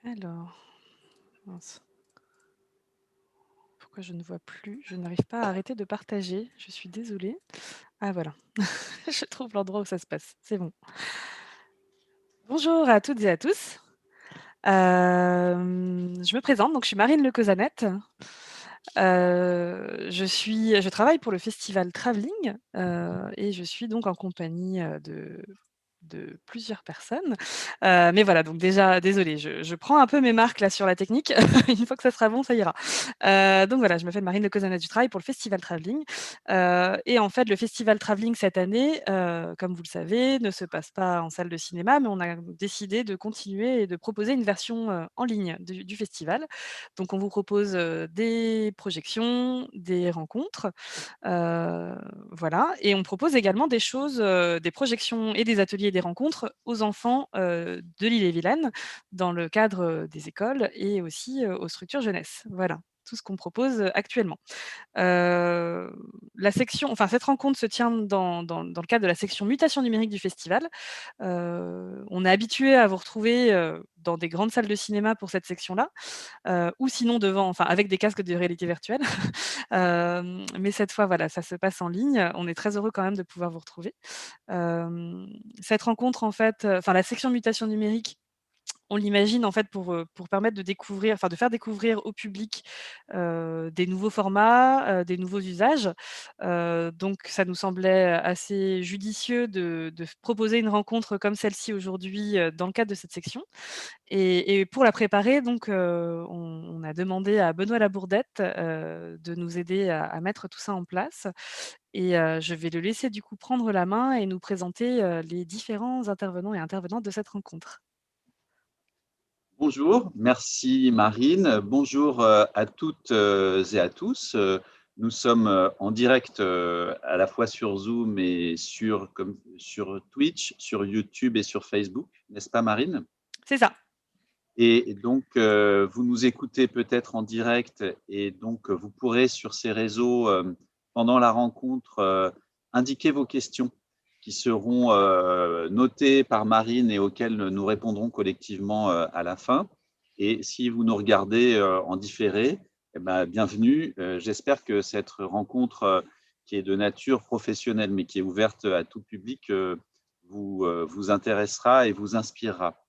Alors, mince, pourquoi je ne vois plus? Je n'arrive pas à arrêter de partager, je suis désolée. Ah voilà, je trouve l'endroit où ça se passe, c'est bon. Bonjour à toutes et à tous. Je me présente, donc je suis Marine Lecausanette. Je travaille pour le festival Travelling, et je suis donc en compagnie, de plusieurs personnes. Mais voilà, donc déjà désolée, je prends un peu mes marques là sur la technique. Une fois que ça sera bon, ça ira. Donc voilà, je m'appelle Marine Lecausanette, je travaille pour le festival Travelling. Et en fait, le festival Travelling cette année, comme vous le savez, ne se passe pas en salle de cinéma, mais on a décidé de continuer et de proposer une version, en ligne du festival. Donc on vous propose, des projections, des rencontres, heu, voilà, et on propose également des choses, des projections et des ateliers et des rencontres aux enfants, de l'Ille-et-Vilaine, dans le cadre, des écoles et aussi, aux structures jeunesse. Voilà, tout ce qu'on propose, actuellement. Heu, cette rencontre se tient dans le cadre de la section mutation numérique du festival. On est habitué à vous retrouver, dans des grandes salles de cinéma pour cette section-là, ou sinon devant avec des casques de réalité virtuelle. Mais cette fois, voilà, ça se passe en ligne. On est très heureux quand même de pouvoir vous retrouver. Hem, Cette rencontre en fait, la section mutation numérique, on l'imagine en fait pour permettre de découvrir, de faire découvrir au public, des nouveaux formats, des nouveaux usages. Donc ça nous semblait assez judicieux de proposer une rencontre comme celle-ci aujourd'hui, dans le cadre de cette section. Et pour la préparer donc, on a demandé à Benoît Labourdette, de nous aider à mettre tout ça en place. Et je vais le laisser du coup prendre la main et nous présenter, les différents intervenants et intervenantes de cette rencontre. Bonjour, merci Marine. Bonjour à toutes et à tous. Nous sommes en direct à la fois sur Zoom et sur Twitch, sur YouTube et sur Facebook, n'est-ce pas Marine? C'est ça. Et donc, vous nous écoutez peut-être en direct et donc vous pourrez sur ces réseaux, pendant la rencontre, indiquer vos questions qui seront, notées par Marine et auxquelles nous répondrons collectivement, à la fin. Et si vous nous regardez, en différé, eh ben, bienvenue. J'espère que cette rencontre, qui est de nature professionnelle, mais qui est ouverte à tout public, vous intéressera et vous inspirera.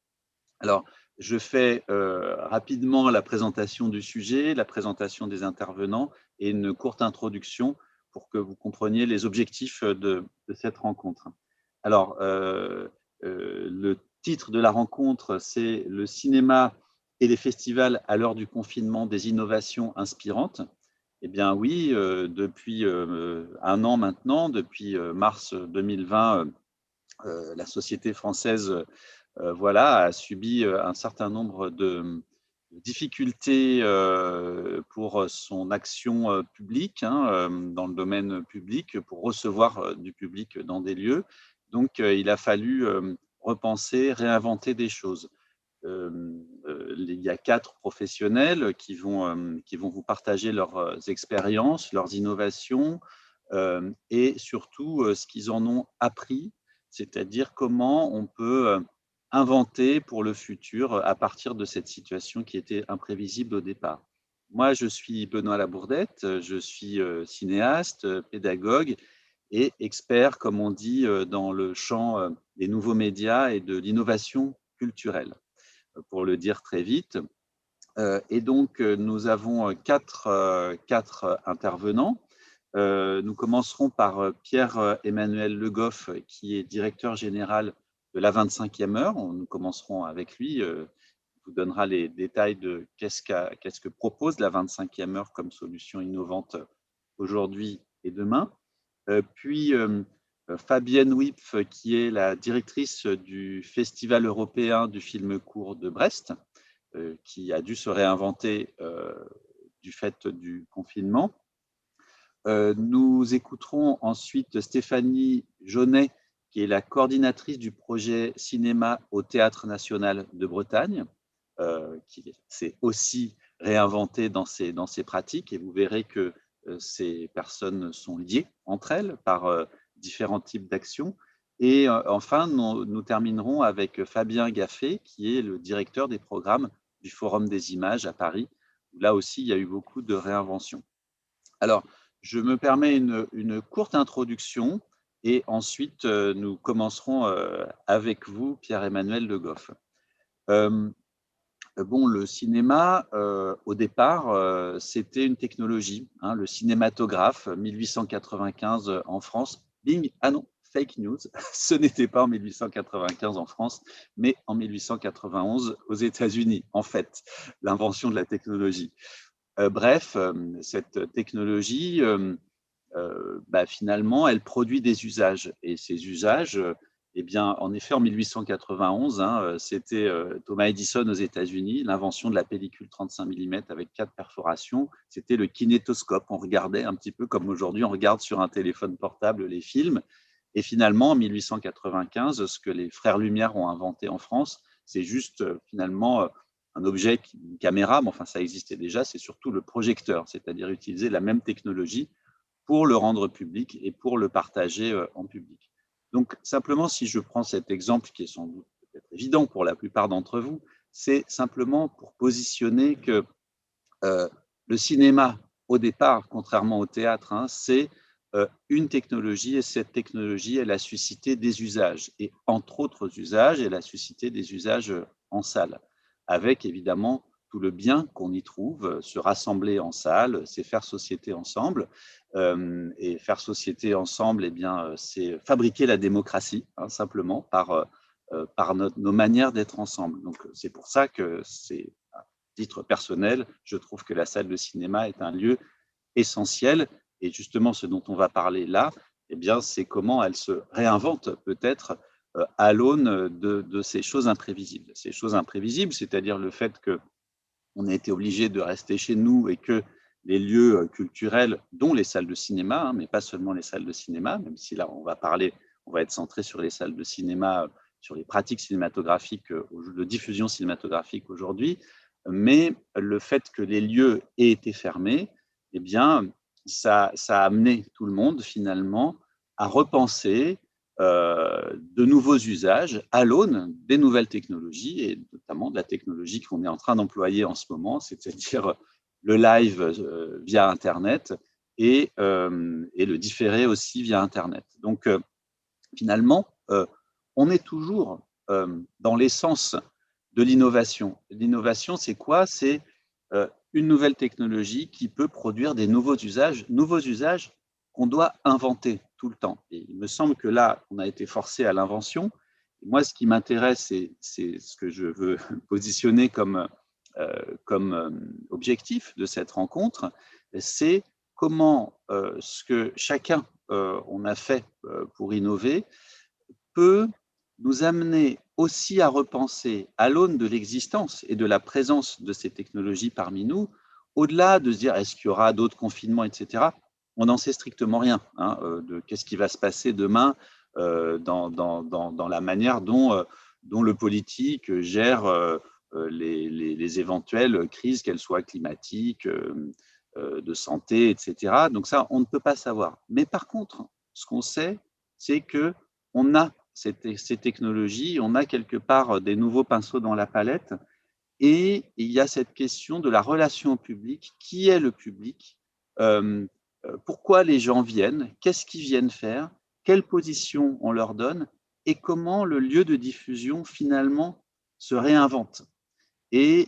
Alors, je fais rapidement la présentation du sujet, la présentation des intervenants et une courte introduction pour que vous compreniez les objectifs de cette rencontre. Alors, le titre de la rencontre, c'est «Le cinéma et les festivals à l'heure du confinement, des innovations inspirantes». Eh bien oui, depuis 1 an maintenant, depuis mars 2020, la société française voilà, a subi un certain nombre de difficultés pour son action publique, hein, dans le domaine public, pour recevoir du public dans des lieux. Donc, il a fallu repenser, réinventer des choses. Il y a 4 professionnels qui vont vous partager leurs expériences, leurs innovations, et surtout ce qu'ils en ont appris, c'est-à-dire comment on peut inventer pour le futur à partir de cette situation qui était imprévisible au départ. Moi, je suis Benoît Labourdette, je suis cinéaste, pédagogue et expert, comme on dit, dans le champ des nouveaux médias et de l'innovation culturelle, pour le dire très vite. Et donc, nous avons 4 intervenants. Nous commencerons par Pierre Emmanuel Le Goff, qui est directeur général de la 25e heure. Nous commencerons avec lui. Il vous donnera les détails de qu'est-ce que propose la 25e heure comme solution innovante aujourd'hui et demain. Puis Fabienne Wipf, qui est la directrice du Festival européen du film court de Brest, qui a dû se réinventer du fait du confinement. Nous écouterons ensuite Stéphanie Jaunet, qui est la coordinatrice du projet cinéma au Théâtre national de Bretagne, qui s'est aussi réinventée dans ses pratiques, et vous verrez que ces personnes sont liées entre elles par différents types d'actions. Et enfin, nous terminerons avec Fabien Gaffé, qui est le directeur des programmes du Forum des images à Paris, où là aussi, il y a eu beaucoup de réinventions. Alors, je me permets une courte introduction et ensuite, nous commencerons avec vous, Pierre-Emmanuel Le Goff. Bon, le cinéma, au départ, c'était une technologie, hein, le cinématographe, 1895 en France. Bing! Ah non, fake news, ce n'était pas en 1895 en France, mais en 1891 aux États-Unis, en fait, l'invention de la technologie. Bref, cette technologie, finalement, elle produit des usages et ces usages, eh bien, en effet, en 1891, hein, c'était Thomas Edison aux États-Unis, l'invention de la pellicule 35 mm avec 4 perforations. C'était le kinétoscope. On regardait un petit peu comme aujourd'hui, on regarde sur un téléphone portable les films. Et finalement, en 1895, ce que les frères Lumière ont inventé en France, c'est juste finalement un objet, une caméra, mais enfin ça existait déjà, c'est surtout le projecteur, c'est-à-dire utiliser la même technologie pour le rendre public et pour le partager en public. Donc, simplement, si je prends cet exemple qui est sans doute peut-être évident pour la plupart d'entre vous, c'est simplement pour positionner que le cinéma, au départ, contrairement au théâtre, hein, c'est une technologie et cette technologie, elle a suscité des usages. Et entre autres usages, elle a suscité des usages en salle, avec évidemment tout le bien qu'on y trouve. Se rassembler en salle, c'est faire société ensemble. Et faire société ensemble, eh bien, c'est fabriquer la démocratie, hein, simplement, par nos manières d'être ensemble. Donc, c'est pour ça que c'est titre personnel, je trouve que la salle de cinéma est un lieu essentiel. Et justement, ce dont on va parler là, eh bien, c'est comment elle se réinvente peut-être à l'aune de ces choses imprévisibles. Ces choses imprévisibles, c'est-à-dire le fait qu'on a été obligé de rester chez nous et que les lieux culturels, dont les salles de cinéma, hein, mais pas seulement les salles de cinéma, même si là, on va être centré sur les salles de cinéma, sur les pratiques cinématographiques, de diffusion cinématographique aujourd'hui, mais le fait que les lieux aient été fermés, eh bien, ça a amené tout le monde finalement à repenser de nouveaux usages à l'aune des nouvelles technologies et notamment de la technologie qu'on est en train d'employer en ce moment, c'est-à-dire le live via Internet et le différé aussi via Internet. Donc, finalement, on est toujours dans l'essence de l'innovation. L'innovation, c'est quoi? C'est une nouvelle technologie qui peut produire des nouveaux usages qu'on doit inventer tout le temps. Et il me semble que là, on a été forcé à l'invention. Moi, ce qui m'intéresse, c'est ce que je veux positionner comme objectif de cette rencontre, c'est comment ce que chacun on a fait pour innover peut nous amener aussi à repenser à l'aune de l'existence et de la présence de ces technologies parmi nous, au-delà de se dire est-ce qu'il y aura d'autres confinements, etc. On n'en sait strictement rien hein, de qu'est-ce qui va se passer demain dans la manière dont le politique gère les éventuelles crises, qu'elles soient climatiques, de santé, etc. Donc ça, on ne peut pas savoir. Mais par contre, ce qu'on sait, c'est qu'on a ces technologies, on a quelque part des nouveaux pinceaux dans la palette et il y a cette question de la relation au public. Qui est le public? euh, Pourquoi les gens viennent? Qu'est-ce qu'ils viennent faire? Quelle position on leur donne? Et comment le lieu de diffusion finalement se réinvente et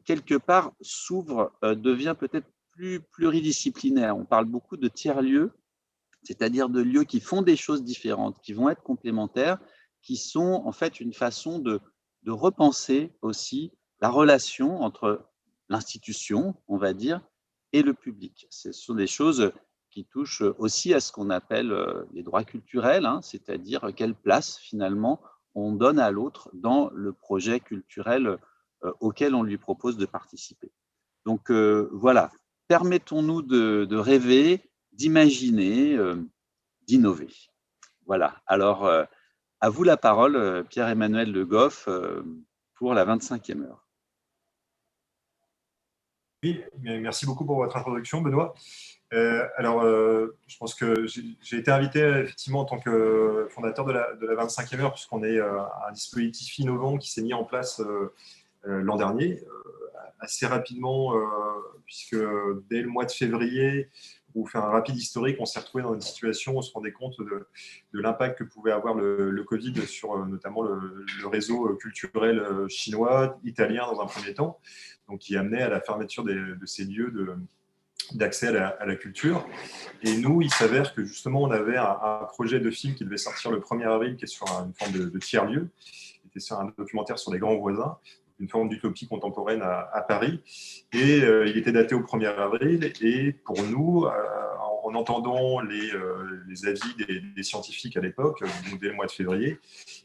quelque part s'ouvre, devient peut-être plus pluridisciplinaire. On parle beaucoup de tiers-lieux, c'est-à-dire de lieux qui font des choses différentes, qui vont être complémentaires, qui sont en fait une façon de repenser aussi la relation entre l'institution, on va dire, et le public. Ce sont des choses qui touchent aussi à ce qu'on appelle les droits culturels, hein, c'est-à-dire quelle place finalement on donne à l'autre dans le projet culturel auquel on lui propose de participer. Donc voilà, permettons-nous de rêver, d'imaginer, d'innover. Voilà. Alors, à vous la parole, Pierre-Emmanuel Le Goff, pour la 25e heure. Oui, merci beaucoup pour votre introduction, Benoît. Je pense que j'ai été invité effectivement en tant que fondateur de la 25e heure, puisqu'on est un dispositif innovant qui s'est mis en place l'an dernier, assez rapidement, puisque dès le mois de février, pour vous faire un rapide historique, on s'est retrouvé dans une situation où on se rendait compte de l'impact que pouvait avoir le Covid sur notamment le réseau culturel chinois, italien dans un premier temps, donc qui amenait à la fermeture de ces lieux d'accès à la culture. Et nous, il s'avère que justement, on avait un projet de film qui devait sortir le 1er avril, qui est sur une forme de tiers-lieu, qui était sur un documentaire sur les grands voisins, une forme d'utopie contemporaine à Paris. Et il était daté au 1er avril. Et pour nous, en entendant les avis des scientifiques à l'époque, dès le mois de février,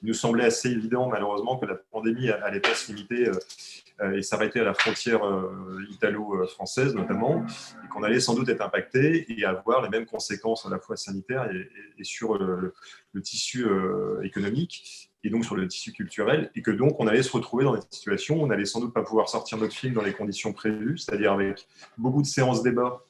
il nous semblait assez évident, malheureusement, que la pandémie n'allait pas se limiter et s'arrêter à la frontière italo-française notamment, et qu'on allait sans doute être impacté et avoir les mêmes conséquences à la fois sanitaires et sur le tissu économique, et donc sur le tissu culturel, et que donc on allait se retrouver dans une situation où on n'allait sans doute pas pouvoir sortir notre film dans les conditions prévues, c'est-à-dire avec beaucoup de séances débat.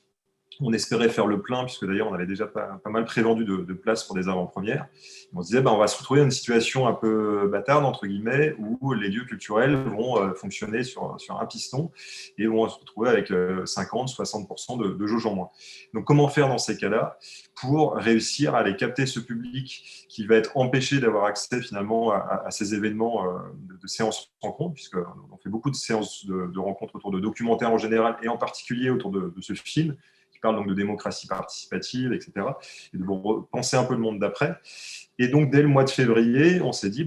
On espérait faire le plein, puisque d'ailleurs on avait déjà pas mal prévendu de places pour des avant-premières. On se disait, on va se retrouver dans une situation un peu bâtarde, entre guillemets, où les lieux culturels vont fonctionner sur un piston et vont se retrouver avec 50-60% de jauge en moins. Donc comment faire dans ces cas-là pour réussir à aller capter ce public qui va être empêché d'avoir accès finalement à ces événements de séances rencontres, puisqu'on fait beaucoup de séances de rencontres autour de documentaires en général et en particulier autour de ce film, qui parle donc de démocratie participative, etc., et de penser un peu le monde d'après. Et donc, dès le mois de février, on s'est dit,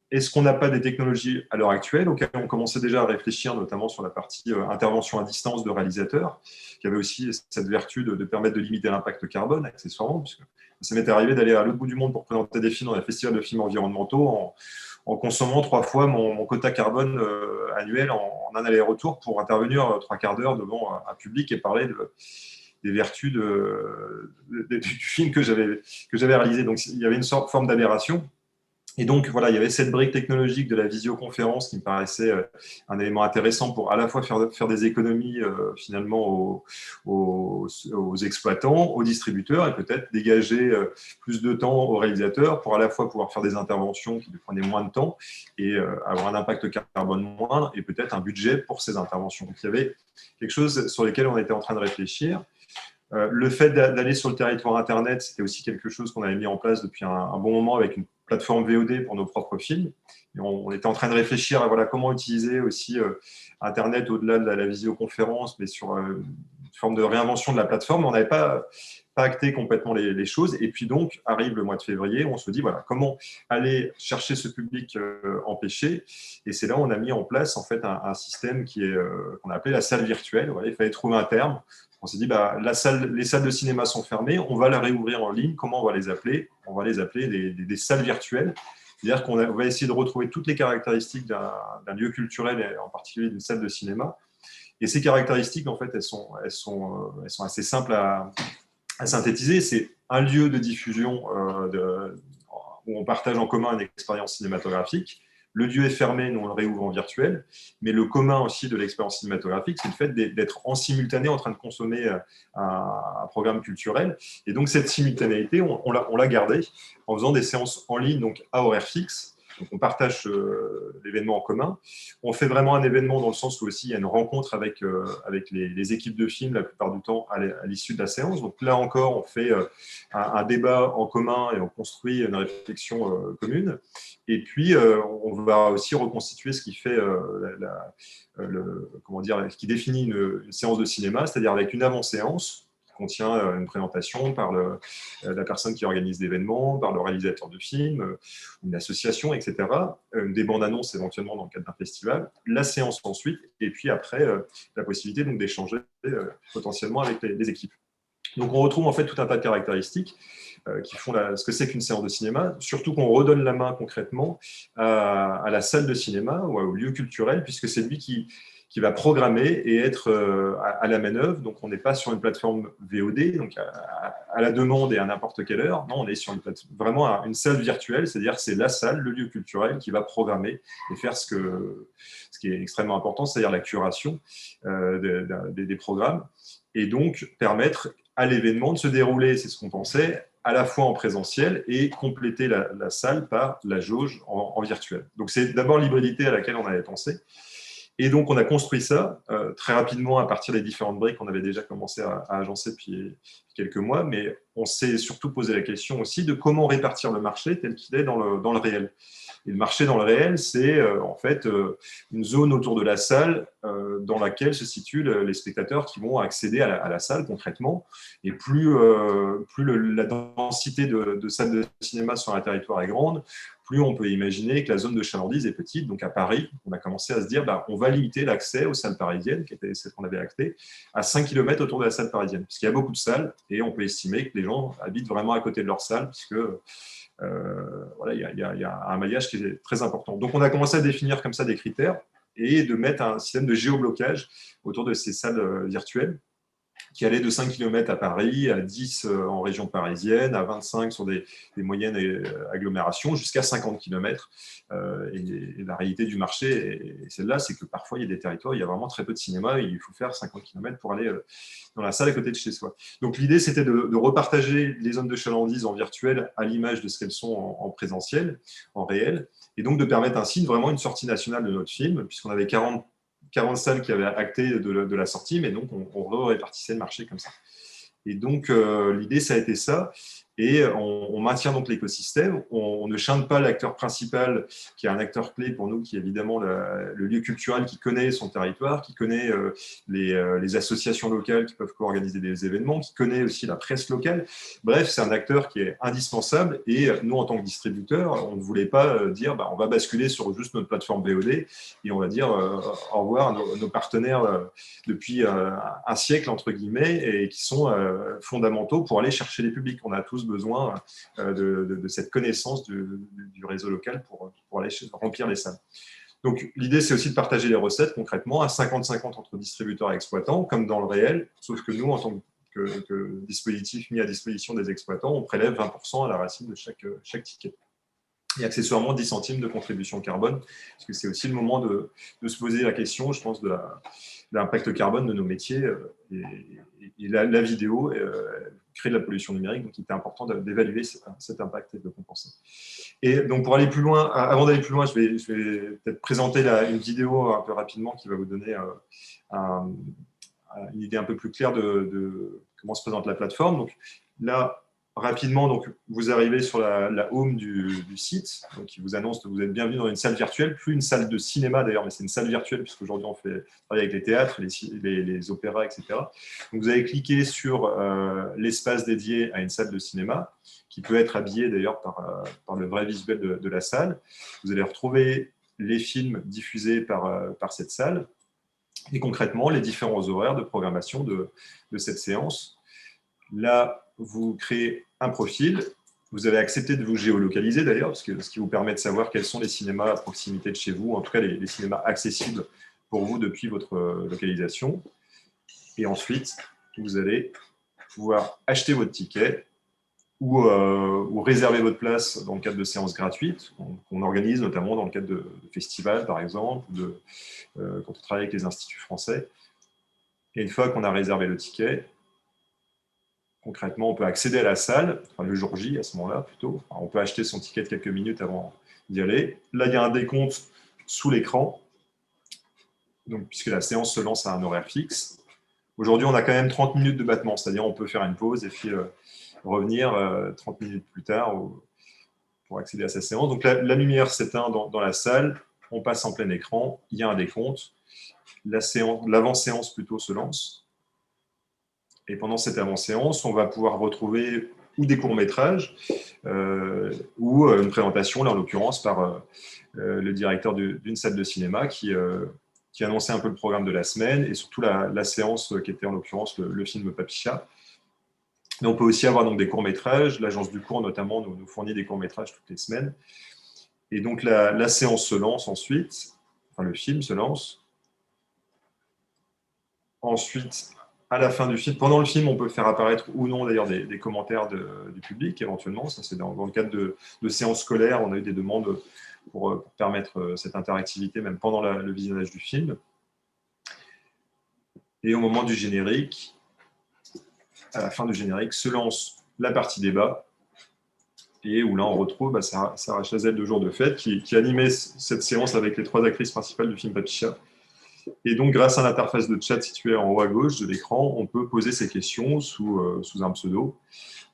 est-ce qu'on n'a pas des technologies à l'heure actuelle auxquelles on commençait déjà à réfléchir, notamment sur la partie intervention à distance de réalisateurs, qui avait aussi cette vertu de permettre de limiter l'impact carbone, accessoirement, puisque ça m'était arrivé d'aller à l'autre bout du monde pour présenter des films dans les festivals de films environnementaux en consommant 3 fois mon quota carbone annuel en un aller-retour pour intervenir 3 quarts d'heure devant un public et parler des vertus du film que j'avais réalisé. Donc, il y avait une forme d'aberration. Et donc, voilà, il y avait cette brique technologique de la visioconférence qui me paraissait un élément intéressant pour à la fois faire des économies finalement aux exploitants, aux distributeurs, et peut-être dégager plus de temps aux réalisateurs pour à la fois pouvoir faire des interventions qui prenaient moins de temps et avoir un impact carbone moindre et peut-être un budget pour ces interventions. Donc, il y avait quelque chose sur lequel on était en train de réfléchir. Le fait d'aller sur le territoire Internet, c'était aussi quelque chose qu'on avait mis en place depuis un bon moment avec une plateforme VOD pour nos propres films. Et on était en train de réfléchir à comment utiliser aussi Internet au-delà de la visioconférence, mais sur une forme de réinvention de la plateforme. On n'avait pas acté complètement les choses. Et puis donc, arrive le mois de février, on se dit, comment aller chercher ce public empêché. Et c'est là où on a mis en place en fait un système qu'on a appelé la salle virtuelle. Voilà, il fallait trouver un terme. On s'est dit, les salles de cinéma sont fermées, on va la réouvrir en ligne. Comment on va les appeler? On va les appeler des salles virtuelles. C'est-à-dire qu'on va essayer de retrouver toutes les caractéristiques d'un lieu culturel, et en particulier d'une salle de cinéma. Et ces caractéristiques, en fait, elles sont assez simples à synthétiser. C'est un lieu de diffusion où on partage en commun une expérience cinématographique. Le lieu est fermé, nous on le réouvre en virtuel, mais le commun aussi de l'expérience cinématographique, c'est le fait d'être en simultané en train de consommer un programme culturel. Et donc cette simultanéité, on l'a gardée en faisant des séances en ligne, donc à horaire fixe. Donc on partage l'événement en commun. On fait vraiment un événement dans le sens où aussi il y a une rencontre avec les équipes de films la plupart du temps à l'issue de la séance. Donc là encore, on fait un débat en commun et on construit une réflexion commune. Et puis, on va aussi reconstituer ce qui fait qui définit une séance de cinéma, c'est-à-dire avec une avant-séance qui contient une présentation par la personne qui organise l'événement, par le réalisateur de film, une association, etc. Des bandes annonces éventuellement dans le cadre d'un festival, la séance ensuite, et puis après, la possibilité donc d'échanger potentiellement avec les équipes. Donc on retrouve en fait tout un tas de caractéristiques qui font ce que c'est qu'une séance de cinéma, surtout qu'on redonne la main concrètement à la salle de cinéma ou au lieu culturel, puisque c'est lui qui va programmer et être à la manœuvre. Donc on n'est pas sur une plateforme VOD, donc à la demande et à n'importe quelle heure. Non, on est sur vraiment une salle virtuelle, c'est-à-dire c'est la salle, le lieu culturel qui va programmer et faire ce qui est extrêmement important, c'est-à-dire la curation des programmes, et donc permettre à l'événement de se dérouler, c'est ce qu'on pensait, à la fois en présentiel et compléter la salle par la jauge en virtuel. Donc c'est d'abord l'hybridité à laquelle on avait pensé. Et donc, on a construit ça très rapidement à partir des différentes briques qu'on avait déjà commencé à agencer depuis quelques mois, mais on s'est surtout posé la question aussi de comment répartir le marché tel qu'il est dans le réel. Et le marché dans le réel, c'est en fait une zone autour de la salle dans laquelle se situent les spectateurs qui vont accéder à la salle concrètement. Et plus la densité de salles de cinéma sur un territoire est grande, plus on peut imaginer que la zone de chalandise est petite. Donc à Paris, on a commencé à se dire on va limiter l'accès aux salles parisiennes, qui étaient celles qu'on avait actées, à 5 km autour de la salle parisienne. Parce qu'il y a beaucoup de salles et on peut estimer que les gens habitent vraiment à côté de leur salle, puisque voilà, il y a un maillage qui est très important. Donc on a commencé à définir comme ça des critères et de mettre un système de géoblocage autour de ces salles virtuelles, qui allait de 5 km à Paris, à 10 en région parisienne, à 25 sur des moyennes agglomérations, jusqu'à 50 km. Et la réalité du marché est celle-là, c'est que parfois, il y a des territoires où il y a vraiment très peu de cinéma et il faut faire 50 km pour aller dans la salle à côté de chez soi. Donc l'idée, c'était de repartager les zones de chalandise en virtuel à l'image de ce qu'elles sont en présentiel, en réel, et donc de permettre ainsi vraiment une sortie nationale de notre film, puisqu'on avait 40 salles qui avaient acté de la sortie, mais donc on répartissait le marché comme ça. Et donc, l'idée, ça a été ça. Et on maintient donc l'écosystème. On ne chante pas l'acteur principal, qui est un acteur clé pour nous, qui est évidemment le lieu culturel qui connaît son territoire, qui connaît les associations locales qui peuvent co-organiser des événements, qui connaît aussi la presse locale. Bref, c'est un acteur qui est indispensable. Et nous, en tant que distributeur, on ne voulait pas dire on va basculer sur juste notre plateforme VOD et on va dire au revoir à nos partenaires depuis un siècle, entre guillemets, et qui sont fondamentaux pour aller chercher les publics. On a tous besoin de cette connaissance du réseau local pour aller remplir les salles. Donc, l'idée, c'est aussi de partager les recettes concrètement à 50-50 entre distributeurs et exploitants, comme dans le réel, sauf que nous, en tant que dispositif mis à disposition des exploitants, on prélève 20% à la racine de chaque ticket. Et accessoirement 10 centimes de contribution carbone, parce que c'est aussi le moment de se poser la question, je pense, de l'impact carbone de nos métiers. Et la vidéo crée de la pollution numérique, donc il était important d'évaluer cet impact et de le compenser. Et donc pour aller plus loin, avant d'aller plus loin, je vais peut-être présenter une vidéo un peu rapidement qui va vous donner une idée un peu plus claire de comment se présente la plateforme. Donc là, rapidement, donc, vous arrivez sur la home du site, donc qui vous annonce que vous êtes bienvenue dans une salle virtuelle, plus une salle de cinéma d'ailleurs, mais c'est une salle virtuelle, puisqu'aujourd'hui on travaille avec les théâtres, les opéras, etc. Donc vous allez cliquer sur l'espace dédié à une salle de cinéma, qui peut être habillé d'ailleurs par le vrai visuel de la salle. Vous allez retrouver les films diffusés par cette salle, et concrètement les différents horaires de programmation de cette séance. Là, vous créez un profil. Vous avez accepté de vous géolocaliser d'ailleurs, ce qui vous permet de savoir quels sont les cinémas à proximité de chez vous, en tout cas les cinémas accessibles pour vous depuis votre localisation. Et ensuite, vous allez pouvoir acheter votre ticket ou réserver votre place dans le cadre de séances gratuites qu'on organise notamment dans le cadre de festivals, par exemple, quand on travaille avec les instituts français. Et une fois qu'on a réservé le ticket, concrètement, on peut accéder à la salle, enfin, le jour J à ce moment-là plutôt. Enfin, on peut acheter son ticket quelques minutes avant d'y aller. Là, il y a un décompte sous l'écran, donc, puisque la séance se lance à un horaire fixe. Aujourd'hui, on a quand même 30 minutes de battement, c'est-à-dire on peut faire une pause et puis revenir 30 minutes plus tard pour accéder à sa séance. Donc la lumière s'éteint dans la salle, on passe en plein écran, il y a un décompte, l'avant-séance plutôt se lance. Et pendant cette avant-séance, on va pouvoir retrouver ou des courts-métrages ou une présentation, là en l'occurrence par le directeur d'une salle de cinéma qui annonçait un peu le programme de la semaine et surtout la séance qui était en l'occurrence le film Papicha. Mais on peut aussi avoir donc des courts-métrages. L'agence du court notamment nous fournit des courts-métrages toutes les semaines. Et donc la séance se lance ensuite, enfin le film se lance. Ensuite, à la fin du film, pendant le film, on peut faire apparaître ou non d'ailleurs des commentaires du public éventuellement. Ça, c'est dans le cadre de séances scolaires, on a eu des demandes pour permettre cette interactivité même pendant le visionnage du film. Et au moment du générique, à la fin du générique, se lance la partie débat et où là on retrouve Sarah Chazelle de Jour de Fête qui animait cette séance avec les 3 actrices principales du film Papicha. Et donc, grâce à l'interface de chat située en haut à gauche de l'écran, on peut poser ses questions sous un pseudo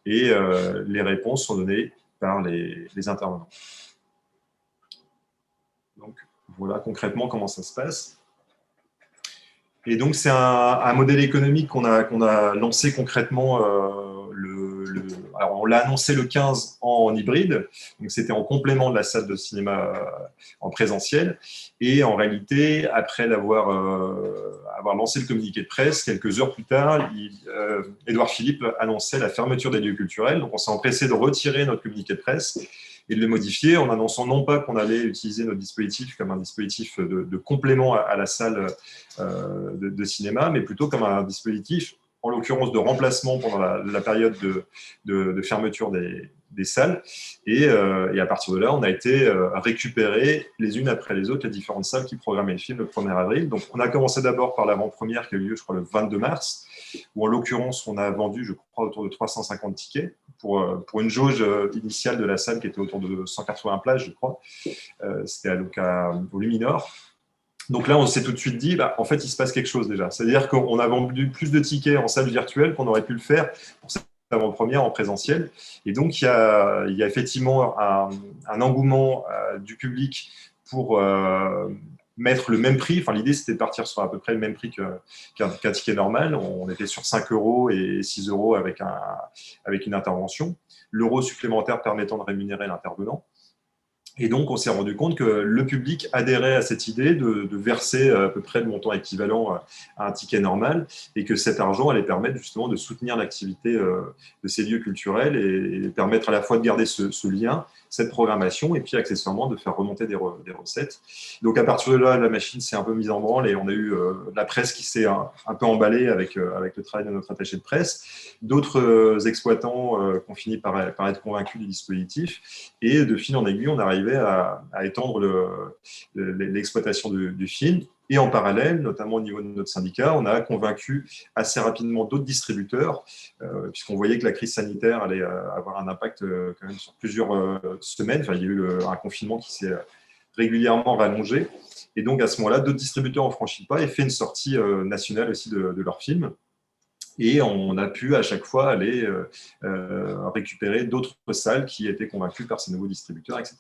et les réponses sont données par les intervenants. Donc, voilà concrètement comment ça se passe. Et donc, c'est un modèle économique qu'on a lancé concrètement. Alors, on l'a annoncé le 15 en hybride, donc c'était en complément de la salle de cinéma en présentiel. Et en réalité, après avoir lancé le communiqué de presse, quelques heures plus tard, Édouard Philippe annonçait la fermeture des lieux culturels. Donc, on s'est empressé de retirer notre communiqué de presse et de le modifier en annonçant non pas qu'on allait utiliser notre dispositif comme un dispositif de complément à la salle de cinéma, mais plutôt comme un dispositif, en l'occurrence de remplacement pendant la période de fermeture des salles. Et à partir de là, on a été récupérer les unes après les autres les différentes salles qui programmaient le film le 1er avril. Donc, on a commencé d'abord par l'avant-première qui a eu lieu, je crois, le 22 mars, où en l'occurrence, on a vendu, je crois, autour de 350 tickets pour une jauge initiale de la salle qui était autour de 180 places, je crois. C'était au Luminor. Donc là, on s'est tout de suite dit, en fait, il se passe quelque chose déjà. C'est-à-dire qu'on a vendu plus de tickets en salle virtuelle qu'on aurait pu le faire pour cette avant-première en présentiel. Et donc, il y a effectivement un engouement du public pour mettre le même prix. Enfin, l'idée, c'était de partir sur à peu près le même prix qu'un ticket normal. On était sur 5 € et 6 € avec une intervention. L'euro supplémentaire permettant de rémunérer l'intervenant. Et donc, on s'est rendu compte que le public adhérait à cette idée de verser à peu près le montant équivalent à un ticket normal et que cet argent allait permettre justement de soutenir l'activité de ces lieux culturels et permettre à la fois de garder ce lien, cette programmation et puis accessoirement de faire remonter des recettes. Donc, à partir de là, la machine s'est un peu mise en branle et on a eu la presse qui s'est un peu emballée avec le travail de notre attaché de presse. D'autres exploitants qui ont fini par être convaincus du dispositif et de fil en aiguille, on arrivait à étendre l'exploitation du film. Et en parallèle, notamment au niveau de notre syndicat, on a convaincu assez rapidement d'autres distributeurs, puisqu'on voyait que la crise sanitaire allait avoir un impact quand même sur plusieurs semaines. Enfin, il y a eu un confinement qui s'est régulièrement rallongé. Et donc, à ce moment-là, d'autres distributeurs ont franchi le pas et fait une sortie nationale aussi de leurs films. Et on a pu à chaque fois aller récupérer d'autres salles qui étaient convaincues par ces nouveaux distributeurs, etc.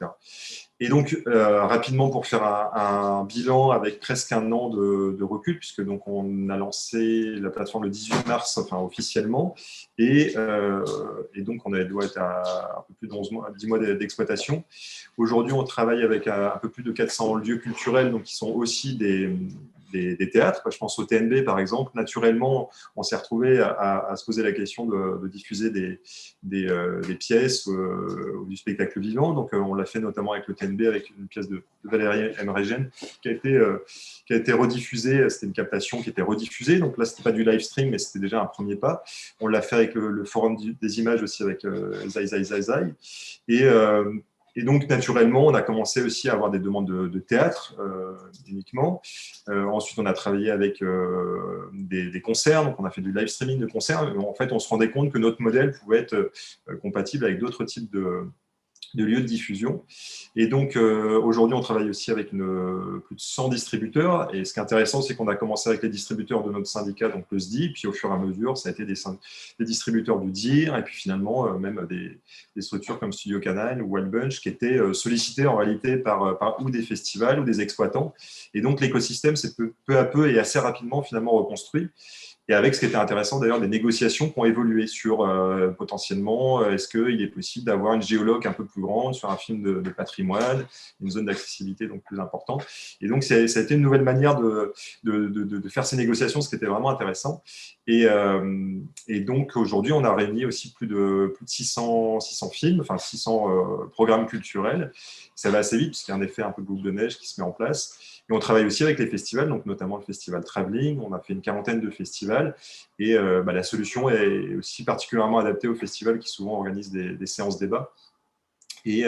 Et donc, rapidement, pour faire un bilan avec presque un an de recul, puisque donc on a lancé la plateforme le 18 mars, enfin officiellement, et donc on doit être à un peu plus de 10 mois d'exploitation. Aujourd'hui, on travaille avec un peu plus de 400 lieux culturels, donc qui sont aussi des théâtres. Je pense au TNB, par exemple. Naturellement, on s'est retrouvé à se poser la question de diffuser des pièces ou du spectacle vivant. Donc, on l'a fait notamment avec le TNB, avec une pièce de Valérie Emregen qui a été rediffusée. C'était une captation qui était rediffusée. Donc là, ce n'était pas du live stream, mais c'était déjà un premier pas. On l'a fait avec le Forum des images aussi, avec Zai Zai Zai Zai. Et donc, naturellement, on a commencé aussi à avoir des demandes de théâtre uniquement. Ensuite, on a travaillé avec des concerts. Donc, on a fait du live streaming de concerts. En fait, on se rendait compte que notre modèle pouvait être compatible avec d'autres types de lieux de diffusion. Et donc, aujourd'hui, on travaille aussi avec plus de 100 distributeurs. Et ce qui est intéressant, c'est qu'on a commencé avec les distributeurs de notre syndicat, donc le SDI, puis au fur et à mesure, ça a été des distributeurs du DIR, et puis finalement, même des structures comme Studio Canal ou Wild Bunch, qui étaient sollicités en réalité par ou des festivals ou des exploitants. Et donc, l'écosystème s'est peu à peu et assez rapidement finalement reconstruit. Et avec ce qui était intéressant d'ailleurs, des négociations qui ont évolué sur potentiellement, est-ce qu'il est possible d'avoir une géologue un peu plus grande sur un film de patrimoine, une zone d'accessibilité donc plus importante. Et donc, ça a été une nouvelle manière de faire ces négociations, ce qui était vraiment intéressant. Et donc, aujourd'hui, on a réuni aussi plus de 600 films, enfin 600 programmes culturels. Ça va assez vite, puisqu'il y a un effet un peu boule de neige qui se met en place. Et on travaille aussi avec les festivals, donc notamment le festival Travelling. On a fait une 40aine de festivals. Et la solution est aussi particulièrement adaptée aux festivals qui souvent organisent des séances débat. Et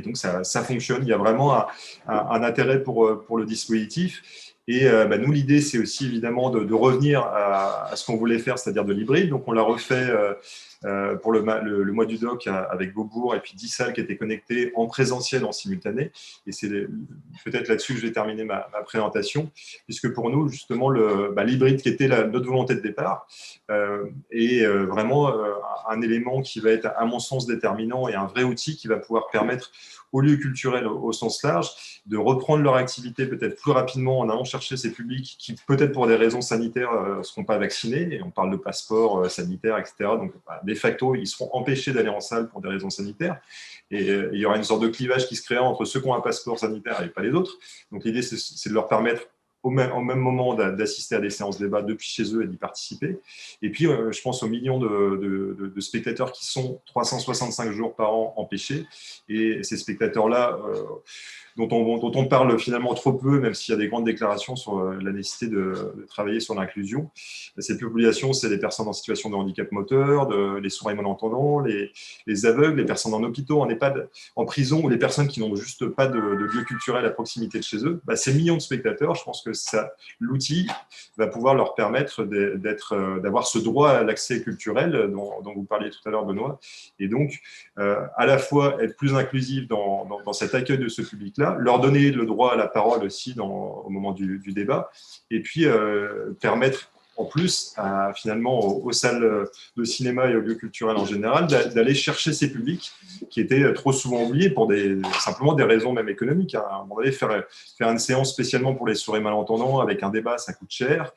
donc, ça fonctionne. Il y a vraiment un intérêt pour le dispositif. Et nous, l'idée, c'est aussi évidemment de revenir à ce qu'on voulait faire, c'est-à-dire de l'hybride. Donc, on l'a refait pour le mois du doc avec Beaubourg et puis 10 salles qui étaient connectées en présentiel en simultané. Et c'est peut-être là-dessus que je vais terminer ma présentation, puisque pour nous, justement, l'hybride qui était notre volonté de départ est vraiment un élément qui va être, à mon sens, déterminant et un vrai outil qui va pouvoir permettre aux lieux culturels au sens large de reprendre leur activité peut-être plus rapidement en allant chercher ces publics qui, peut-être pour des raisons sanitaires, ne seront pas vaccinés. Et on parle de passeport sanitaire, etc. Donc, de facto, ils seront empêchés d'aller en salle pour des raisons sanitaires. Et il y aura une sorte de clivage qui se créera entre ceux qui ont un passeport sanitaire et pas les autres. Donc, l'idée, c'est de leur permettre au même moment d'assister à des séances débat depuis chez eux et d'y participer. Et puis, je pense aux millions de spectateurs qui sont 365 jours par an empêchés. Et ces spectateurs-là, dont on parle finalement trop peu, même s'il y a des grandes déclarations sur la nécessité de travailler sur l'inclusion. Ces populations, c'est les personnes en situation de handicap moteur, les sourds et malentendants, les aveugles, les personnes en hôpitaux, en EHPAD, en prison, ou les personnes qui n'ont juste pas de lieu culturel à proximité de chez eux. Ces millions de spectateurs, je pense que l'outil va pouvoir leur permettre d'avoir ce droit à l'accès culturel dont vous parliez tout à l'heure, Benoît, et donc à la fois être plus inclusif dans cet accueil de ce public-là, leur donner le droit à la parole aussi au moment du débat, et puis permettre en plus, finalement, aux salles de cinéma et aux lieux culturels en général, d'aller chercher ces publics qui étaient trop souvent oubliés pour simplement des raisons même économiques. À un moment donné, faire une séance spécialement pour les sourds et malentendants avec un débat, ça coûte cher.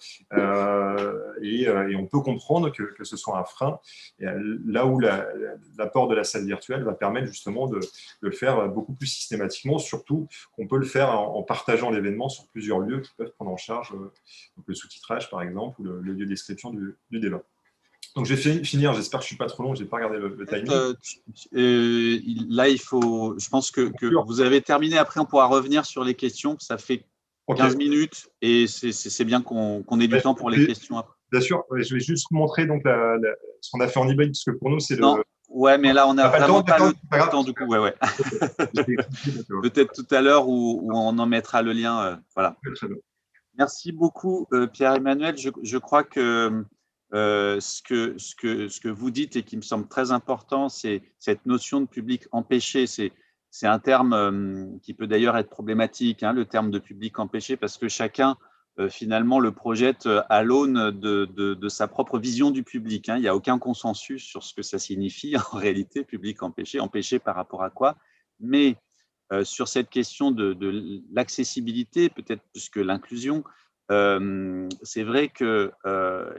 Et on peut comprendre que ce soit un frein. Et là où l'apport de la salle virtuelle va permettre justement de le faire beaucoup plus systématiquement, surtout qu'on peut le faire en partageant l'événement sur plusieurs lieux qui peuvent prendre en charge donc le sous-titrage, par exemple, ou le lieu d'inscription du débat. Donc, je vais finir. J'espère que je ne suis pas trop long. Je n'ai pas regardé le timing. Là, je pense que vous avez terminé. Après, on pourra revenir sur les questions. Ça fait 15 minutes et c'est bien qu'on ait du temps pour les questions après. Bien sûr. Je vais juste vous montrer donc, ce qu'on a fait en hybride, parce que pour nous, c'est non. Ouais, mais là, on n'a vraiment pas le temps du coup. Ouais. Peut-être tout à l'heure où on en mettra le lien. Voilà. Merci beaucoup, Pierre-Emmanuel. Je crois que ce que vous dites et qui me semble très important, c'est cette notion de public empêché. C'est un terme qui peut d'ailleurs être problématique, le terme de public empêché, parce que chacun, finalement, le projette à l'aune de sa propre vision du public. Il n'y a aucun consensus sur ce que ça signifie, en réalité, public empêché. Empêché par rapport à quoi? Mais sur cette question de l'accessibilité, peut-être plus que l'inclusion, c'est vrai que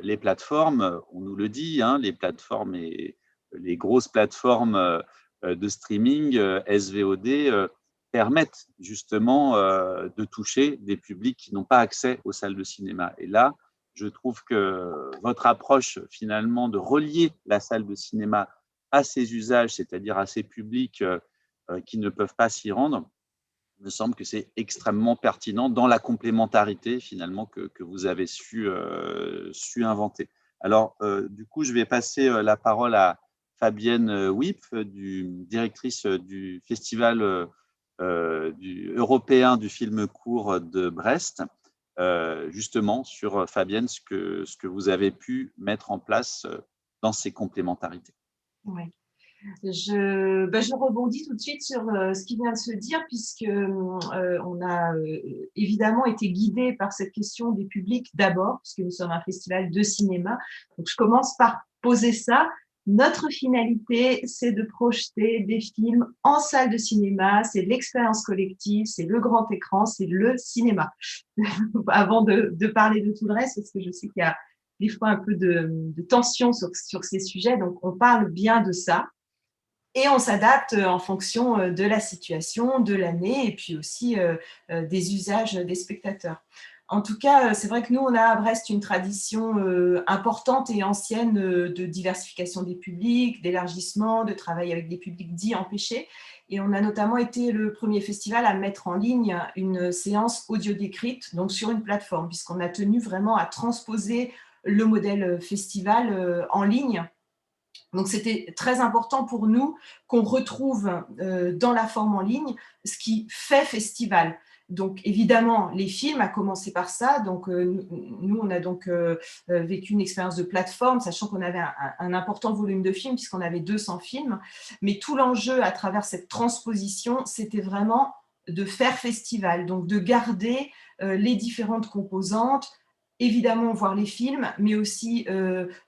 les plateformes, on nous le dit, les plateformes et les grosses plateformes de streaming, SVOD, permettent justement de toucher des publics qui n'ont pas accès aux salles de cinéma. Et là, je trouve que votre approche finalement de relier la salle de cinéma à ses usages, c'est-à-dire à ces publics qui ne peuvent pas s'y rendre, me semble que c'est extrêmement pertinent dans la complémentarité finalement que vous avez su inventer. Alors, du coup, je vais passer la parole à Fabienne Wipf, directrice du Festival européen du film court de Brest, justement sur, Fabienne, ce que vous avez pu mettre en place dans ces complémentarités. Oui. Je rebondis tout de suite sur ce qui vient de se dire, puisque on a évidemment été guidé par cette question des publics d'abord, puisque nous sommes un festival de cinéma. Donc, je commence par poser ça. Notre finalité, c'est de projeter des films en salle de cinéma, c'est l'expérience collective, c'est le grand écran, c'est le cinéma. Avant de parler de tout le reste, parce que je sais qu'il y a des fois un peu de tension sur ces sujets, donc on parle bien de ça. Et on s'adapte en fonction de la situation, de l'année et puis aussi des usages des spectateurs. En tout cas, c'est vrai que nous, on a à Brest une tradition importante et ancienne de diversification des publics, d'élargissement, de travail avec des publics dits empêchés. Et on a notamment été le premier festival à mettre en ligne une séance audio décrite, donc sur une plateforme, puisqu'on a tenu vraiment à transposer le modèle festival en ligne. Donc, c'était très important pour nous qu'on retrouve dans la forme en ligne ce qui fait festival. Donc, évidemment, les films, a commencé par ça. Donc, nous, on a donc vécu une expérience de plateforme, sachant qu'on avait un important volume de films, puisqu'on avait 200 films. Mais tout l'enjeu à travers cette transposition, c'était vraiment de faire festival, donc de garder les différentes composantes, évidemment voir les films, mais aussi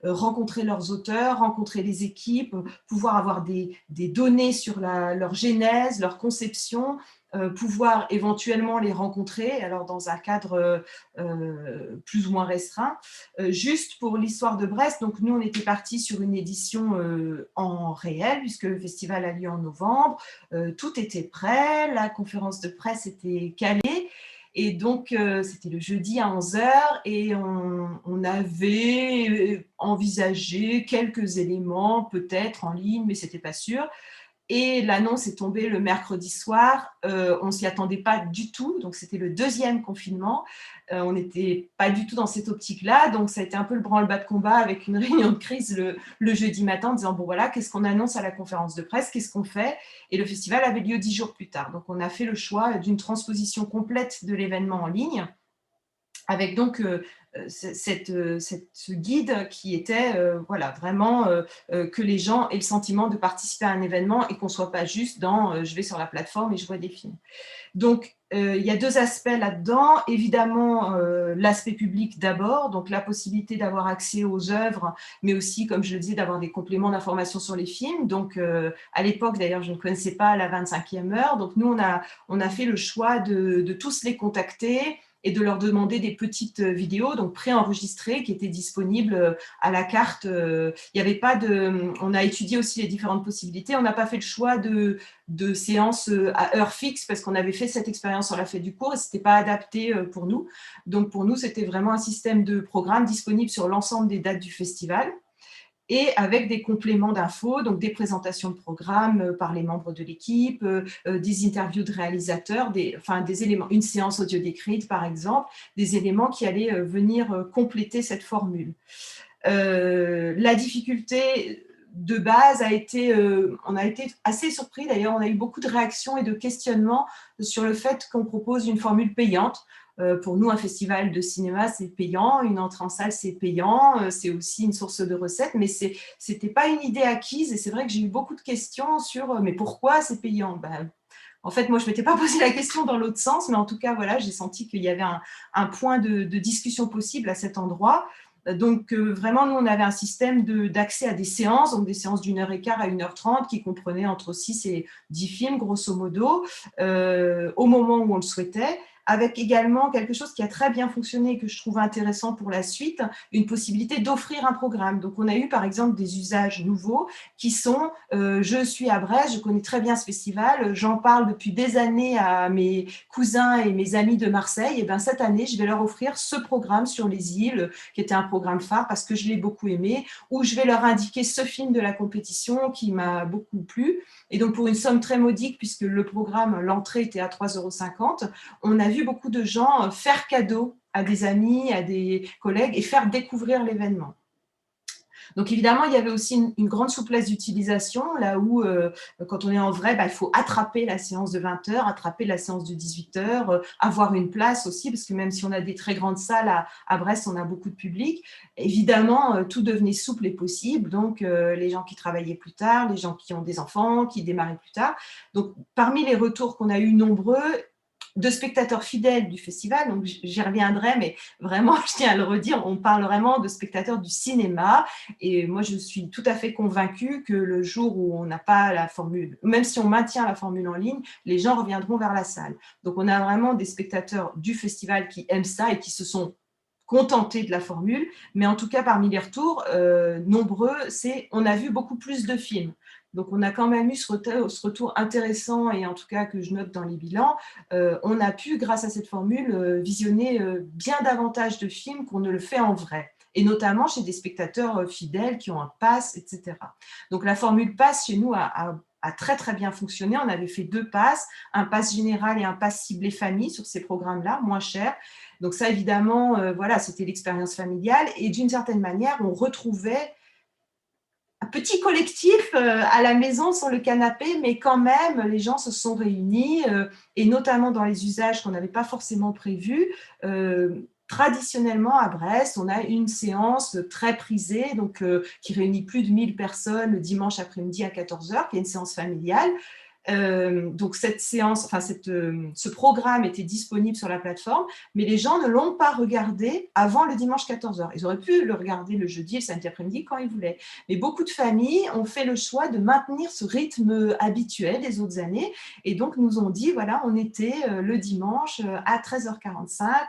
rencontrer leurs auteurs, rencontrer les équipes, pouvoir avoir des données sur leur genèse, leur conception, pouvoir éventuellement les rencontrer, alors dans un cadre plus ou moins restreint. Juste pour l'histoire de Brest, donc nous on était partis sur une édition en réel, puisque le festival a lieu en novembre, tout était prêt, la conférence de presse était calée, et donc c'était le jeudi à 11h, et on avait envisagé quelques éléments, peut-être en ligne, mais c'était pas sûr. Et l'annonce est tombée le mercredi soir. On ne s'y attendait pas du tout. Donc, c'était le 2e confinement. On n'était pas du tout dans cette optique-là. Donc, ça a été un peu le branle-bas de combat avec une réunion de crise le jeudi matin en disant, bon voilà, qu'est-ce qu'on annonce à la conférence de presse? Qu'est-ce qu'on fait? Et le festival avait lieu 10 jours plus tard. Donc, on a fait le choix d'une transposition complète de l'événement en ligne, avec donc ce guide qui était voilà, vraiment que les gens aient le sentiment de participer à un événement et qu'on ne soit pas juste dans je vais sur la plateforme et je vois des films. Donc, il y a 2 aspects là-dedans. Évidemment, l'aspect public d'abord, donc la possibilité d'avoir accès aux œuvres, mais aussi, comme je le disais, d'avoir des compléments d'information sur les films. Donc, à l'époque, d'ailleurs, je ne connaissais pas la 25e heure. Donc, nous, on a fait le choix de tous les contacter et de leur demander des petites vidéos, donc préenregistrées, qui étaient disponibles à la carte. Il y avait pas de... On a étudié aussi les différentes possibilités. On n'a pas fait le choix de séances à heure fixe, parce qu'on avait fait cette expérience sur la fête du cours et ce n'était pas adapté pour nous. Donc, pour nous, c'était vraiment un système de programme disponible sur l'ensemble des dates du festival, et avec des compléments d'infos, donc des présentations de programmes par les membres de l'équipe, des interviews de réalisateurs, des éléments, une séance audio décrite par exemple, des éléments qui allaient venir compléter cette formule. La difficulté de base a été, on a été assez surpris d'ailleurs, on a eu beaucoup de réactions et de questionnements sur le fait qu'on propose une formule payante. Pour nous, un festival de cinéma, c'est payant, une entrée en salle, c'est payant, c'est aussi une source de recettes, mais ce n'était pas une idée acquise, et c'est vrai que j'ai eu beaucoup de questions sur mais pourquoi c'est payant? En fait, moi, je ne m'étais pas posé la question dans l'autre sens, mais en tout cas, voilà, j'ai senti qu'il y avait un point de discussion possible à cet endroit. Donc, vraiment, nous, on avait un système d'accès à des séances, donc des séances d'1h15 à 1h30 qui comprenaient entre 6 et 10 films, grosso modo, au moment où on le souhaitait, avec également quelque chose qui a très bien fonctionné et que je trouve intéressant pour la suite, une possibilité d'offrir un programme. Donc, on a eu par exemple des usages nouveaux qui sont je suis à Brest, je connais très bien ce festival, j'en parle depuis des années à mes cousins et mes amis de Marseille, et bien cette année, je vais leur offrir ce programme sur les îles, qui était un programme phare parce que je l'ai beaucoup aimé, ou je vais leur indiquer ce film de la compétition qui m'a beaucoup plu. Et donc, pour une somme très modique, puisque le programme, l'entrée était à 3,50 €, on a vu beaucoup de gens faire cadeau à des amis, à des collègues et faire découvrir l'événement. Donc, évidemment, il y avait aussi une grande souplesse d'utilisation, là où, quand on est en vrai, il faut attraper la séance de 20h, attraper la séance de 18h, avoir une place aussi, parce que même si on a des très grandes salles à Brest, on a beaucoup de public. Évidemment, tout devenait souple et possible. Donc, les gens qui travaillaient plus tard, les gens qui ont des enfants, qui démarraient plus tard. Donc, parmi les retours qu'on a eu nombreux, de spectateurs fidèles du festival, donc j'y reviendrai, mais vraiment, je tiens à le redire, on parle vraiment de spectateurs du cinéma, et moi, je suis tout à fait convaincue que le jour où on n'a pas la formule, même si on maintient la formule en ligne, les gens reviendront vers la salle. Donc, on a vraiment des spectateurs du festival qui aiment ça et qui se sont contentés de la formule, mais en tout cas, parmi les retours, nombreux, on a vu beaucoup plus de films. Donc, on a quand même eu ce retour intéressant, et en tout cas que je note dans les bilans. On a pu, grâce à cette formule, visionner bien davantage de films qu'on ne le fait en vrai, et notamment chez des spectateurs fidèles qui ont un pass, etc. Donc, la formule pass, chez nous, a très, très bien fonctionné. On avait fait 2 passes, un pass général et un pass ciblé famille sur ces programmes-là, moins cher. Donc ça, évidemment, voilà, c'était l'expérience familiale, et d'une certaine manière, on retrouvait un petit collectif à la maison sur le canapé, mais quand même, les gens se sont réunis, et notamment dans les usages qu'on n'avait pas forcément prévus. Traditionnellement, à Brest, on a une séance très prisée, donc, qui réunit plus de 1000 personnes le dimanche après-midi à 14h, qui est une séance familiale. Donc cette séance, enfin ce programme était disponible sur la plateforme, mais les gens ne l'ont pas regardé avant le dimanche 14h. Ils auraient pu le regarder le jeudi et le samedi après-midi quand ils voulaient. Mais beaucoup de familles ont fait le choix de maintenir ce rythme habituel des autres années, et donc nous ont dit, voilà, on était le dimanche à 13h45,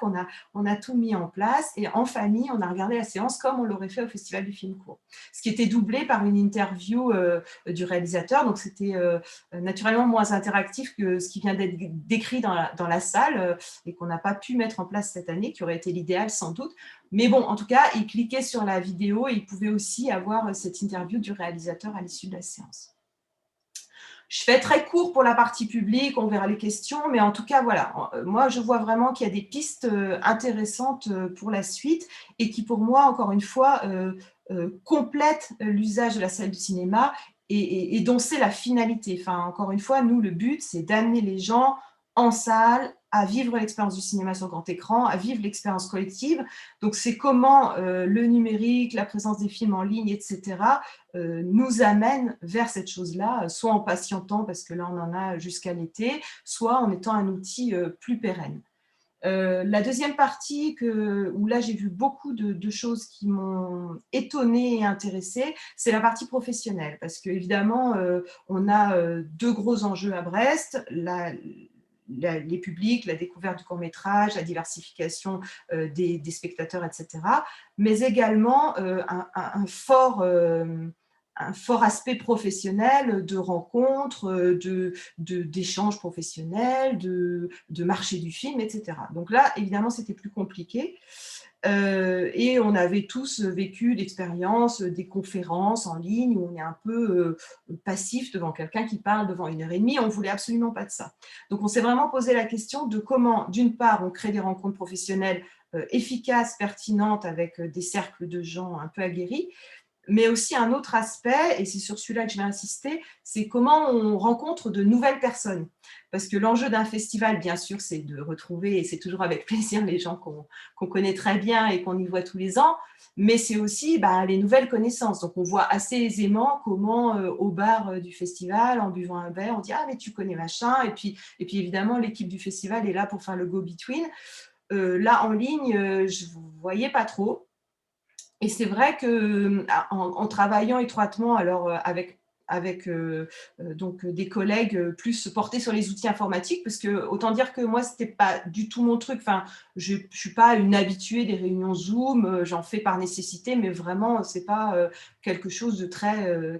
on a tout mis en place, et en famille, on a regardé la séance comme on l'aurait fait au Festival du film court. Ce qui était doublé par une interview du réalisateur, donc c'était naturellement moins interactif que ce qui vient d'être décrit dans la salle, et qu'on n'a pas pu mettre en place cette année, qui aurait été l'idéal sans doute. Mais bon, en tout cas, il cliquait sur la vidéo et il pouvait aussi avoir cette interview du réalisateur à l'issue de la séance. Je fais très court pour la partie publique, on verra les questions, mais en tout cas, voilà, moi, je vois vraiment qu'il y a des pistes intéressantes pour la suite, et qui, pour moi, encore une fois, complètent l'usage de la salle de cinéma, et dont c'est la finalité. Enfin, encore une fois, nous, le but, c'est d'amener les gens en salle à vivre l'expérience du cinéma sur grand écran, à vivre l'expérience collective. Donc, c'est comment le numérique, la présence des films en ligne, etc., nous amène vers cette chose-là, soit en patientant, parce que là, on en a jusqu'à l'été, soit en étant un outil plus pérenne. La deuxième partie, où là j'ai vu beaucoup de choses qui m'ont étonnée et intéressée, c'est la partie professionnelle, parce qu'évidemment, on a deux gros enjeux à Brest, les publics, la découverte du court-métrage, la diversification des spectateurs, etc., mais également un fort aspect professionnel, de rencontres, d'échanges professionnels, de marché du film, etc. Donc là, évidemment, c'était plus compliqué. Et on avait tous vécu l'expérience des conférences en ligne où on est un peu passif devant quelqu'un qui parle devant 1h30. On ne voulait absolument pas de ça. Donc, on s'est vraiment posé la question de comment, d'une part, on crée des rencontres professionnelles efficaces, pertinentes, avec des cercles de gens un peu aguerris, mais aussi un autre aspect, et c'est sur celui-là que je vais insister, c'est comment on rencontre de nouvelles personnes. Parce que l'enjeu d'un festival, bien sûr, c'est de retrouver, et c'est toujours avec plaisir, les gens qu'on connaît très bien et qu'on y voit tous les ans, mais c'est aussi les nouvelles connaissances. Donc, on voit assez aisément comment, au bar du festival, en buvant un verre, on dit « Ah, mais tu connais machin », et puis évidemment, l'équipe du festival est là pour faire le go-between. Là, en ligne, je ne voyais pas trop. Et c'est vrai qu'en travaillant étroitement alors, avec donc des collègues plus portés sur les outils informatiques, parce que autant dire que moi, ce n'était pas du tout mon truc. Enfin, je ne suis pas une habituée des réunions Zoom, j'en fais par nécessité, mais vraiment, ce n'est pas quelque chose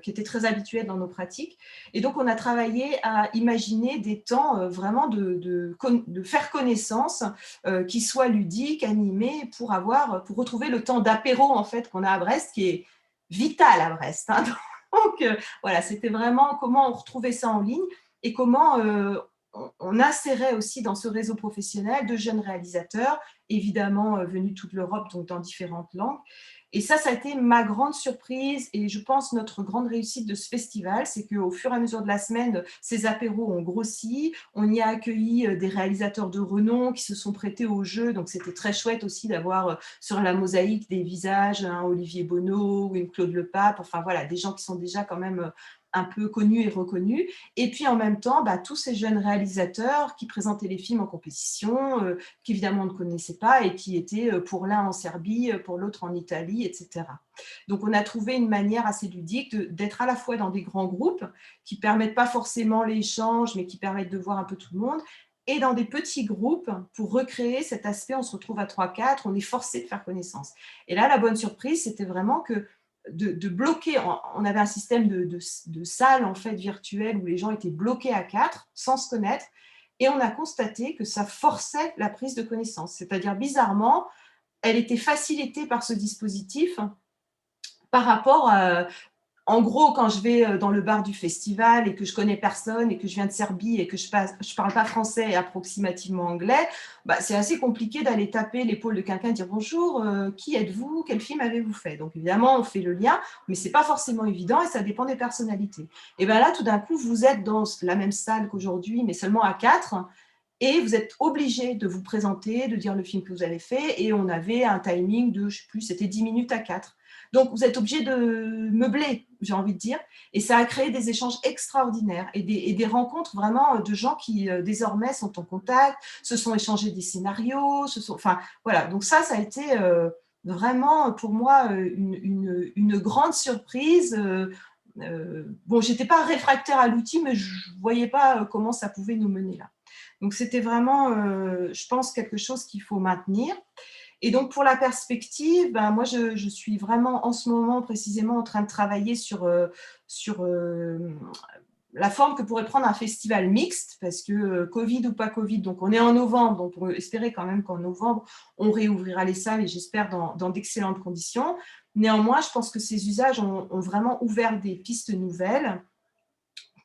qui était très habituel dans nos pratiques. Et donc, on a travaillé à imaginer des temps vraiment de faire connaissance, qui soient ludiques, animés, pour retrouver le temps d'apéro en fait qu'on a à Brest, qui est vital à Brest. Hein. Donc voilà, c'était vraiment comment on retrouvait ça en ligne, et comment on insérait aussi dans ce réseau professionnel de jeunes réalisateurs, évidemment venus de toute l'Europe, donc dans différentes langues. Et ça a été ma grande surprise, et je pense notre grande réussite de ce festival, c'est qu'au fur et à mesure de la semaine, ces apéros ont grossi, on y a accueilli des réalisateurs de renom qui se sont prêtés au jeu, donc c'était très chouette aussi d'avoir sur la mosaïque des visages, un Olivier Bonneau ou une Claude Lepape, enfin voilà, des gens qui sont déjà quand même un peu connus et reconnus, et puis en même temps, tous ces jeunes réalisateurs qui présentaient les films en compétition, qu'évidemment on ne connaissait pas, et qui étaient pour l'un en Serbie, pour l'autre en Italie, etc. Donc on a trouvé une manière assez ludique d'être à la fois dans des grands groupes qui ne permettent pas forcément l'échange, mais qui permettent de voir un peu tout le monde, et dans des petits groupes pour recréer cet aspect, on se retrouve à 3-4, on est forcé de faire connaissance. Et là, la bonne surprise, c'était vraiment que de bloquer, on avait un système de salles en fait virtuelles où les gens étaient bloqués à 4 sans se connaître, et on a constaté que ça forçait la prise de connaissance. C'est-à-dire, bizarrement, elle était facilitée par ce dispositif par rapport En gros, quand je vais dans le bar du festival et que je connais personne et que je viens de Serbie et que je parle pas français et approximativement anglais, bah, c'est assez compliqué d'aller taper l'épaule de quelqu'un et dire bonjour, qui êtes-vous, quel film avez-vous fait? Donc évidemment, on fait le lien, mais c'est pas forcément évident et ça dépend des personnalités. Et bien là, tout d'un coup, vous êtes dans la même salle qu'aujourd'hui, mais seulement à 4. Et vous êtes obligé de vous présenter, de dire le film que vous avez fait. Et on avait un timing de, je ne sais plus, c'était 10 minutes à 4. Donc, vous êtes obligé de meubler, j'ai envie de dire. Et ça a créé des échanges extraordinaires et des rencontres vraiment de gens qui, désormais, sont en contact, se sont échangés des scénarios. Enfin, voilà. Donc, ça a été vraiment, pour moi, une grande surprise. Bon, je n'étais pas réfractaire à l'outil, mais je ne voyais pas comment ça pouvait nous mener là. Donc, c'était vraiment, je pense, quelque chose qu'il faut maintenir. Et donc, pour la perspective, ben, moi, je suis vraiment en ce moment précisément en train de travailler sur la forme que pourrait prendre un festival mixte, parce que Covid ou pas Covid, donc on est en novembre, donc on peut espérer quand même qu'en novembre, on réouvrira les salles et j'espère dans d'excellentes conditions. Néanmoins, je pense que ces usages ont vraiment ouvert des pistes nouvelles.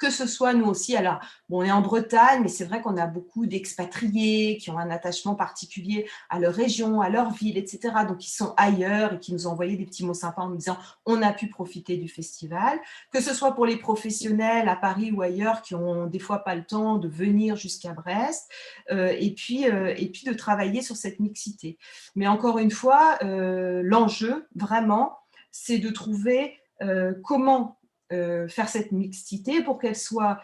Que ce soit nous aussi, alors bon, on est en Bretagne, mais c'est vrai qu'on a beaucoup d'expatriés qui ont un attachement particulier à leur région, à leur ville, etc. Donc, ils sont ailleurs et qui nous ont envoyé des petits mots sympas en nous disant on a pu profiter du festival. Que ce soit pour les professionnels à Paris ou ailleurs qui ont des fois pas le temps de venir jusqu'à Brest, et puis de travailler sur cette mixité. Mais encore une fois, l'enjeu vraiment, c'est de trouver comment faire cette mixité pour qu'elle soit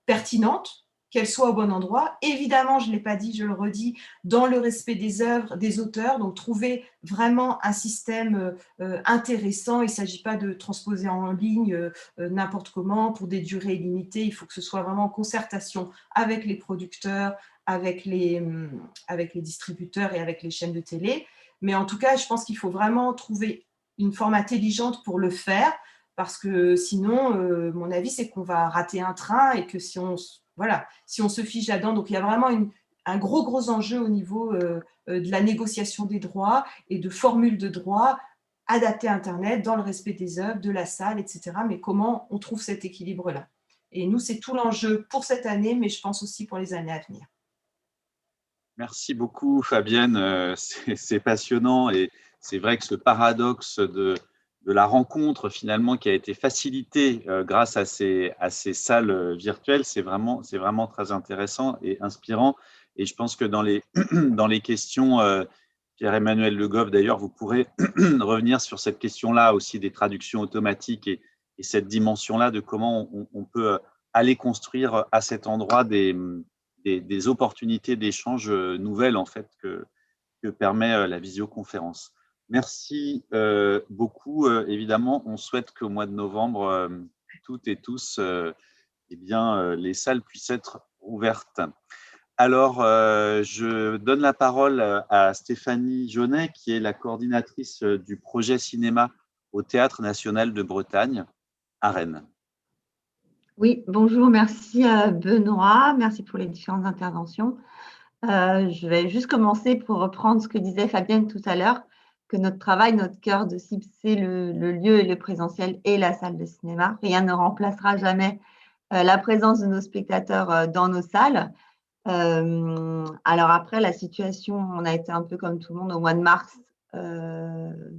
pertinente, qu'elle soit au bon endroit. Évidemment, je ne l'ai pas dit, je le redis, dans le respect des œuvres, des auteurs, donc trouver vraiment un système intéressant. Il ne s'agit pas de transposer en ligne n'importe comment pour des durées limitées. Il faut que ce soit vraiment en concertation avec les producteurs, avec les distributeurs et avec les chaînes de télé. Mais en tout cas, je pense qu'il faut vraiment trouver une forme intelligente pour le faire, parce que sinon, mon avis, c'est qu'on va rater un train et que si on se fige là-dedans, donc il y a vraiment un gros enjeu au niveau de la négociation des droits et de formules de droits adaptées à Internet dans le respect des œuvres, de la salle, etc. Mais comment on trouve cet équilibre-là? Et nous, c'est tout l'enjeu pour cette année, mais je pense aussi pour les années à venir. Merci beaucoup, Fabienne. C'est passionnant et c'est vrai que ce paradoxe de la rencontre finalement qui a été facilitée grâce à ces salles virtuelles, c'est vraiment très intéressant et inspirant. Et je pense que dans les, dans les questions, Pierre-Emmanuel Le Goff, d'ailleurs, vous pourrez revenir sur cette question-là aussi des traductions automatiques et cette dimension-là de comment on peut aller construire à cet endroit des opportunités d'échange nouvelles en fait que permet la visioconférence. Merci beaucoup. Évidemment, on souhaite qu'au mois de novembre, toutes et tous, eh bien, les salles puissent être ouvertes. Alors, je donne la parole à Stéphanie Jaunet, qui est la coordinatrice du projet cinéma au Théâtre national de Bretagne, à Rennes. Oui, bonjour, merci Benoît, merci pour les différentes interventions. Je vais juste commencer pour reprendre ce que disait Fabienne tout à l'heure, que notre travail, notre cœur de cible, c'est le lieu et le présentiel et la salle de cinéma. Rien ne remplacera jamais la présence de nos spectateurs dans nos salles. Alors après, la situation, on a été un peu comme tout le monde au mois de mars,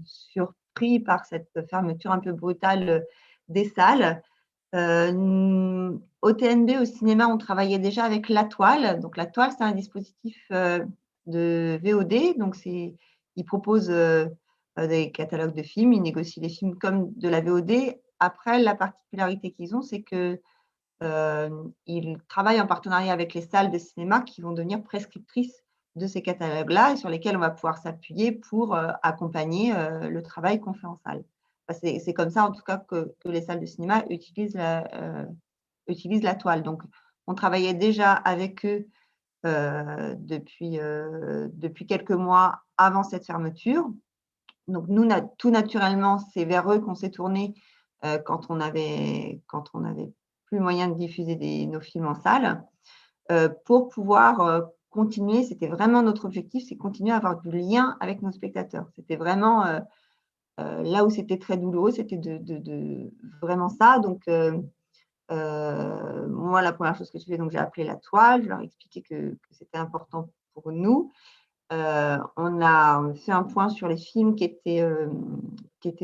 surpris par cette fermeture un peu brutale des salles. Au TNB, au cinéma, on travaillait déjà avec La Toile. Donc, La Toile, c'est un dispositif de VOD. Donc, ils proposent des catalogues de films, ils négocient les films comme de la VOD. Après, la particularité qu'ils ont, c'est qu'ils travaillent en partenariat avec les salles de cinéma qui vont devenir prescriptrices de ces catalogues-là et sur lesquels on va pouvoir s'appuyer pour accompagner le travail qu'on fait en salle. C'est comme ça, en tout cas, que les salles de cinéma utilisent la toile. Donc, on travaillait déjà avec eux depuis quelques mois avant cette fermeture. Donc, nous, tout naturellement, c'est vers eux qu'on s'est tourné quand on avait plus moyen de diffuser nos films en salle pour pouvoir continuer. C'était vraiment notre objectif, c'est continuer à avoir du lien avec nos spectateurs. C'était vraiment là où c'était très douloureux, c'était de vraiment ça. Donc, moi, la première chose que je fais, donc j'ai appelé la toile, je leur ai expliqué que c'était important pour nous. On a fait un point sur les films qui étaient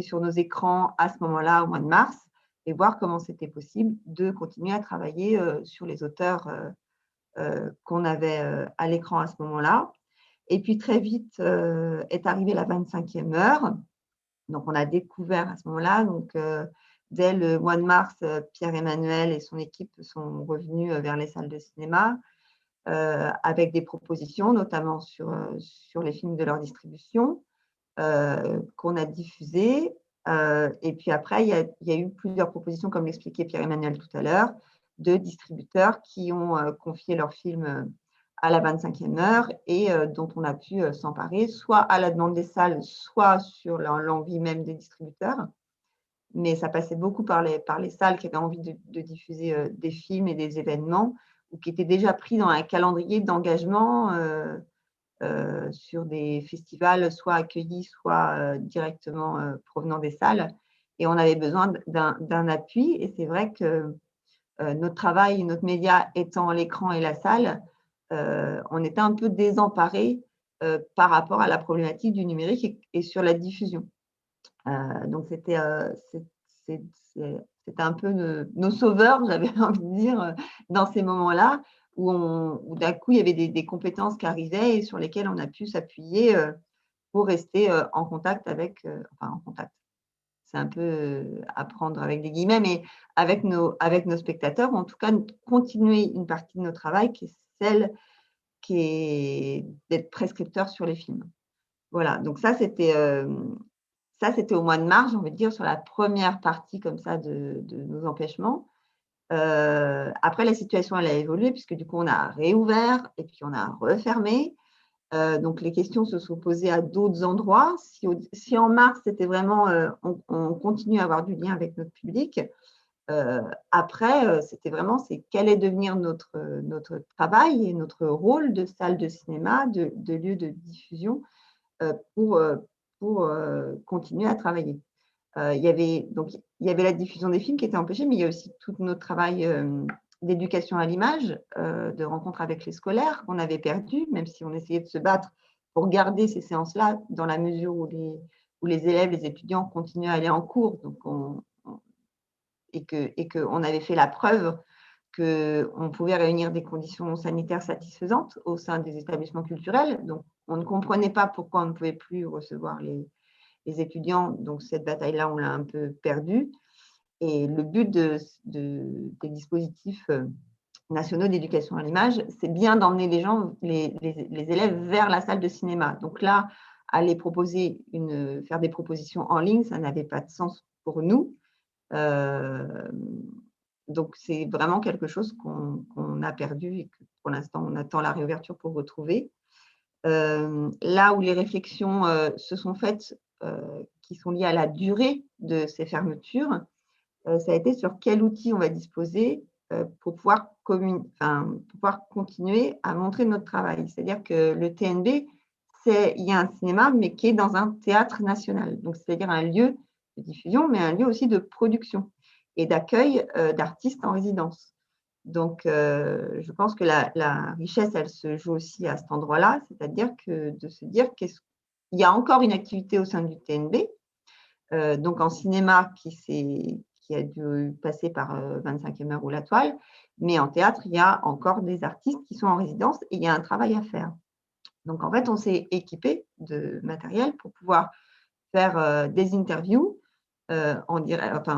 sur nos écrans à ce moment-là, au mois de mars, et voir comment c'était possible de continuer à travailler sur les auteurs qu'on avait à l'écran à ce moment-là. Et puis très vite est arrivée la 25e heure. Donc on a découvert à ce moment-là, donc dès le mois de mars, Pierre-Emmanuel et son équipe sont revenus vers les salles de cinéma avec des propositions, notamment sur les films de leur distribution qu'on a diffusés. Et puis après, il y a eu plusieurs propositions, comme l'expliquait Pierre-Emmanuel tout à l'heure, de distributeurs qui ont confié leurs films à la 25e heure et dont on a pu s'emparer, soit à la demande des salles, soit sur l'envie même des distributeurs. Mais ça passait beaucoup par les salles qui avaient envie de diffuser des films et des événements ou qui étaient déjà pris dans un calendrier d'engagement sur des festivals, soit accueillis, soit directement provenant des salles. Et on avait besoin d'un appui. Et c'est vrai que notre travail, notre média étant l'écran et la salle, on était un peu désemparés par rapport à la problématique du numérique et sur la diffusion. Donc, c'était un peu nos sauveurs, j'avais envie de dire, dans ces moments-là, où d'un coup, il y avait des compétences qui arrivaient et sur lesquelles on a pu s'appuyer pour rester en contact en contact. C'est un peu à prendre avec des guillemets, mais avec nos spectateurs, ou en tout cas, continuer une partie de notre travail qui est celle qui est d'être prescripteur sur les films. Voilà, donc ça, c'était au mois de mars, j'ai envie de dire, sur la première partie comme ça de nos empêchements. Après, la situation, elle a évolué puisque du coup, on a réouvert et puis on a refermé. Donc, les questions se sont posées à d'autres endroits. Si en mars, c'était vraiment, on continue à avoir du lien avec notre public. Après, c'était vraiment, c'est quel est devenir notre travail et notre rôle de salle de cinéma, de lieu de diffusion pour continuer à travailler. Il y avait la diffusion des films qui était empêchée, mais il y a aussi tout notre travail d'éducation à l'image, de rencontre avec les scolaires qu'on avait perdu, même si on essayait de se battre pour garder ces séances-là dans la mesure où les élèves, les étudiants continuaient à aller en cours. Donc et qu'on avait fait la preuve qu'on pouvait réunir des conditions sanitaires satisfaisantes au sein des établissements culturels. Donc, on ne comprenait pas pourquoi on ne pouvait plus recevoir les étudiants. Donc, cette bataille-là, on l'a un peu perdue. Et le but des dispositifs nationaux d'éducation à l'image, c'est bien d'emmener les gens, les élèves vers la salle de cinéma. Donc là, aller faire des propositions en ligne, ça n'avait pas de sens pour nous. Donc, c'est vraiment quelque chose qu'on a perdu et que pour l'instant, on attend la réouverture pour retrouver. Là où les réflexions se sont faites, qui sont liées à la durée de ces fermetures, ça a été sur quel outil on va disposer pour pouvoir continuer à montrer notre travail. C'est-à-dire que le TNB, il y a un cinéma, mais qui est dans un théâtre national. Donc, c'est-à-dire un lieu de diffusion, mais un lieu aussi de production et d'accueil d'artistes en résidence. Donc, je pense que la richesse, elle se joue aussi à cet endroit-là, c'est-à-dire de se dire qu'il y a encore une activité au sein du TNB, donc en cinéma qui a dû passer par 25e heure ou la toile, mais en théâtre, il y a encore des artistes qui sont en résidence et il y a un travail à faire. Donc, en fait, on s'est équipé de matériel pour pouvoir faire des interviews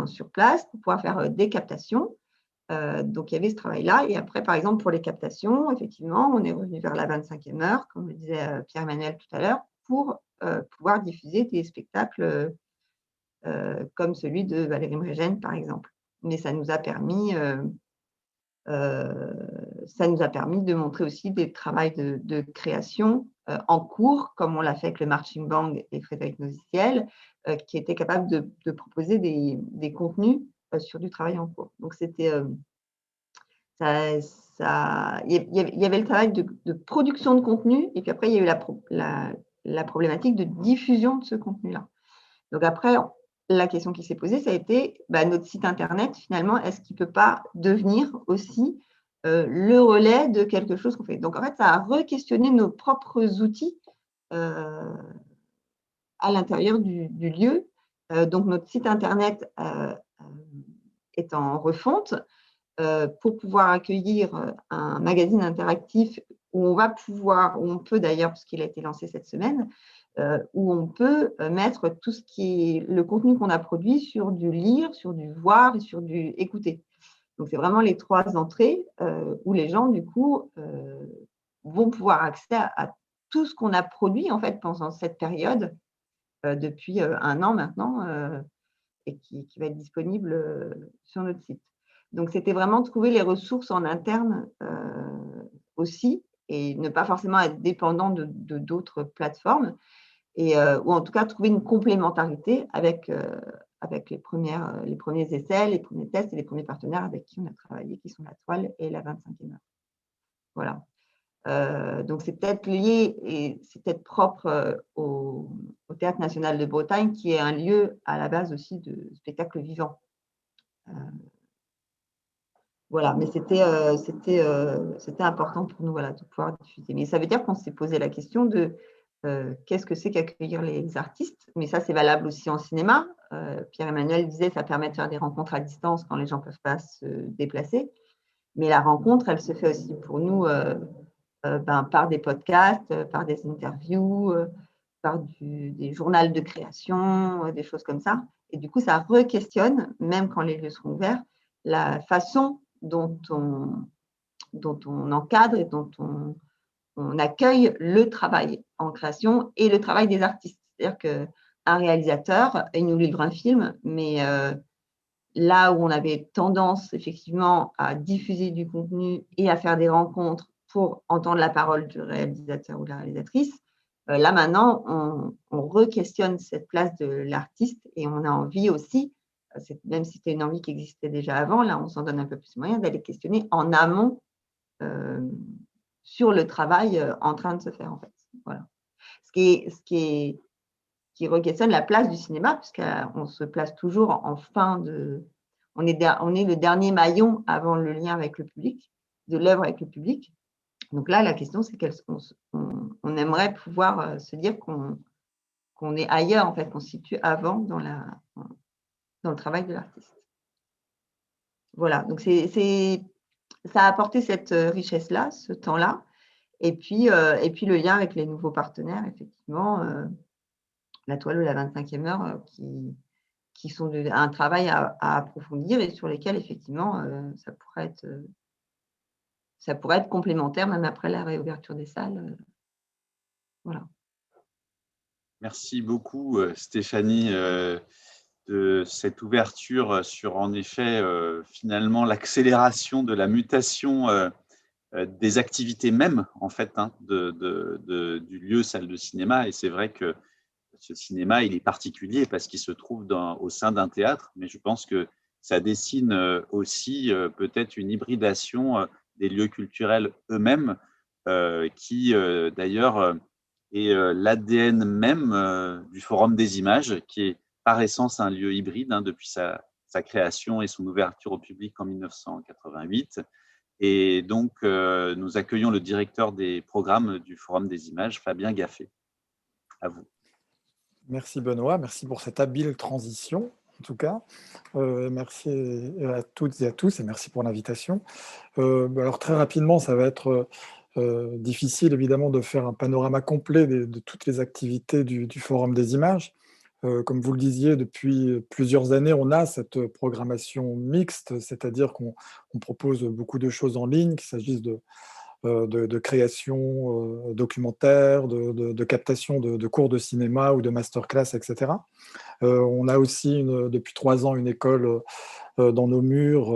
sur place, pour pouvoir faire des captations. Donc, il y avait ce travail-là. Et après, par exemple, pour les captations, effectivement, on est revenu vers la 25e heure, comme le disait Pierre-Emmanuel tout à l'heure, pour pouvoir diffuser des spectacles comme celui de Valérie Mrégène, par exemple. Mais ça nous a permis de montrer aussi des travaux de création en cours, comme on l'a fait avec le Marching Band et Frédéric Noziciel, qui étaient capables de proposer des contenus sur du travail en cours. Donc, c'était il y avait le travail de production de contenu, et puis après, il y a eu la problématique de diffusion de ce contenu-là. Donc après, la question qui s'est posée, ça a été notre site internet, finalement, est-ce qu'il ne peut pas devenir aussi le relais de quelque chose qu'on fait? Donc en fait, ça a re-questionné nos propres outils à l'intérieur du lieu. Donc notre site internet est en refonte pour pouvoir accueillir un magazine interactif où on peut d'ailleurs, parce qu'il a été lancé cette semaine, où on peut mettre tout ce qui est le contenu qu'on a produit sur du lire, sur du voir et sur du écouter. Donc, c'est vraiment les 3 entrées où les gens, du coup, vont pouvoir accéder à tout ce qu'on a produit, en fait, pendant cette période, depuis 1 an maintenant, et qui va être disponible sur notre site. Donc, c'était vraiment trouver les ressources en interne aussi et ne pas forcément être dépendant de d'autres plateformes ou en tout cas trouver une complémentarité avec les premiers essais, les premiers tests et les premiers partenaires avec qui on a travaillé, qui sont la Toile et la 25e heure. Voilà. Donc, c'est peut-être lié et c'est peut-être propre au Théâtre national de Bretagne, qui est un lieu à la base aussi de spectacle vivant. Voilà, mais c'était important pour nous de pouvoir diffuser. Mais ça veut dire qu'on s'est posé la question de qu'est-ce que c'est qu'accueillir les artistes. Mais ça, c'est valable aussi en cinéma. Pierre-Emmanuel disait ça permet de faire des rencontres à distance quand les gens ne peuvent pas se déplacer. Mais la rencontre, elle se fait aussi pour nous par des podcasts, par des interviews, par des journaux de création, des choses comme ça. Et du coup, ça re-questionne, même quand les lieux seront ouverts, la façon dont on encadre et dont on accueille le travail en création et le travail des artistes. C'est-à-dire qu'un réalisateur, il nous livre un film, mais là où on avait tendance effectivement à diffuser du contenu et à faire des rencontres pour entendre la parole du réalisateur ou de la réalisatrice, là maintenant, on re-questionne cette place de l'artiste et on a envie aussi, même si c'était une envie qui existait déjà avant, là on s'en donne un peu plus moyen d'aller questionner en amont sur le travail en train de se faire en fait. Voilà. Ce qui re-questionne la place du cinéma, puisqu'on se place toujours en fin de… On est le dernier maillon avant le lien avec le public, de l'œuvre avec le public. Donc là, la question, c'est qu'on aimerait pouvoir se dire qu'on est ailleurs, en fait, qu'on se situe avant dans le travail de l'artiste. Voilà, donc ça a apporté cette richesse-là, ce temps-là, et puis le lien avec les nouveaux partenaires, effectivement, la Toile ou la 25e heure, qui sont un travail à approfondir et sur lesquels, effectivement, ça pourrait être complémentaire, même après la réouverture des salles. Voilà. Merci beaucoup, Stéphanie, de cette ouverture sur, en effet, finalement, l'accélération de la mutation des activités même, en fait, du lieu salle de cinéma. Et c'est vrai que ce cinéma, il est particulier parce qu'il se trouve au sein d'un théâtre, mais je pense que ça dessine aussi peut-être une hybridation des lieux culturels eux-mêmes, qui d'ailleurs est l'ADN même du Forum des images, qui est par essence un lieu hybride depuis sa création et son ouverture au public en 1988. Et donc, nous accueillons le directeur des programmes du Forum des images, Fabien Gaffet. À vous. Merci Benoît, merci pour cette habile transition, en tout cas. Merci à toutes et à tous et merci pour l'invitation. Alors très rapidement, ça va être difficile évidemment de faire un panorama complet de toutes les activités du Forum des images. Comme vous le disiez, depuis plusieurs années, on a cette programmation mixte, c'est-à-dire qu'on propose beaucoup de choses en ligne, qu'il s'agisse de création documentaire, de captation de cours de cinéma ou de masterclass, etc. On a aussi depuis 3 ans une école dans nos murs,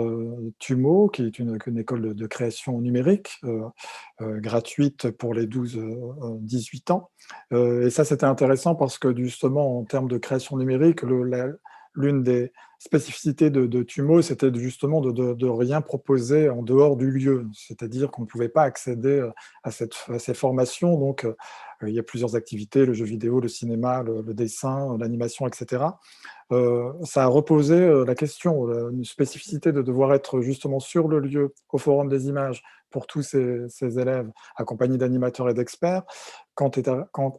TUMO, qui est une école de création numérique, gratuite pour les 12-18 ans. Et ça, c'était intéressant parce que justement, en termes de création numérique, l'une des spécificités de TUMO, c'était justement de rien proposer en dehors du lieu, c'est-à-dire qu'on ne pouvait pas accéder à ces formations donc, il y a plusieurs activités, le jeu vidéo, le cinéma, le dessin, l'animation, etc. Ça a reposé la question, une spécificité de devoir être justement sur le lieu, au Forum des images, pour tous ces élèves, accompagnés d'animateurs et d'experts. Quand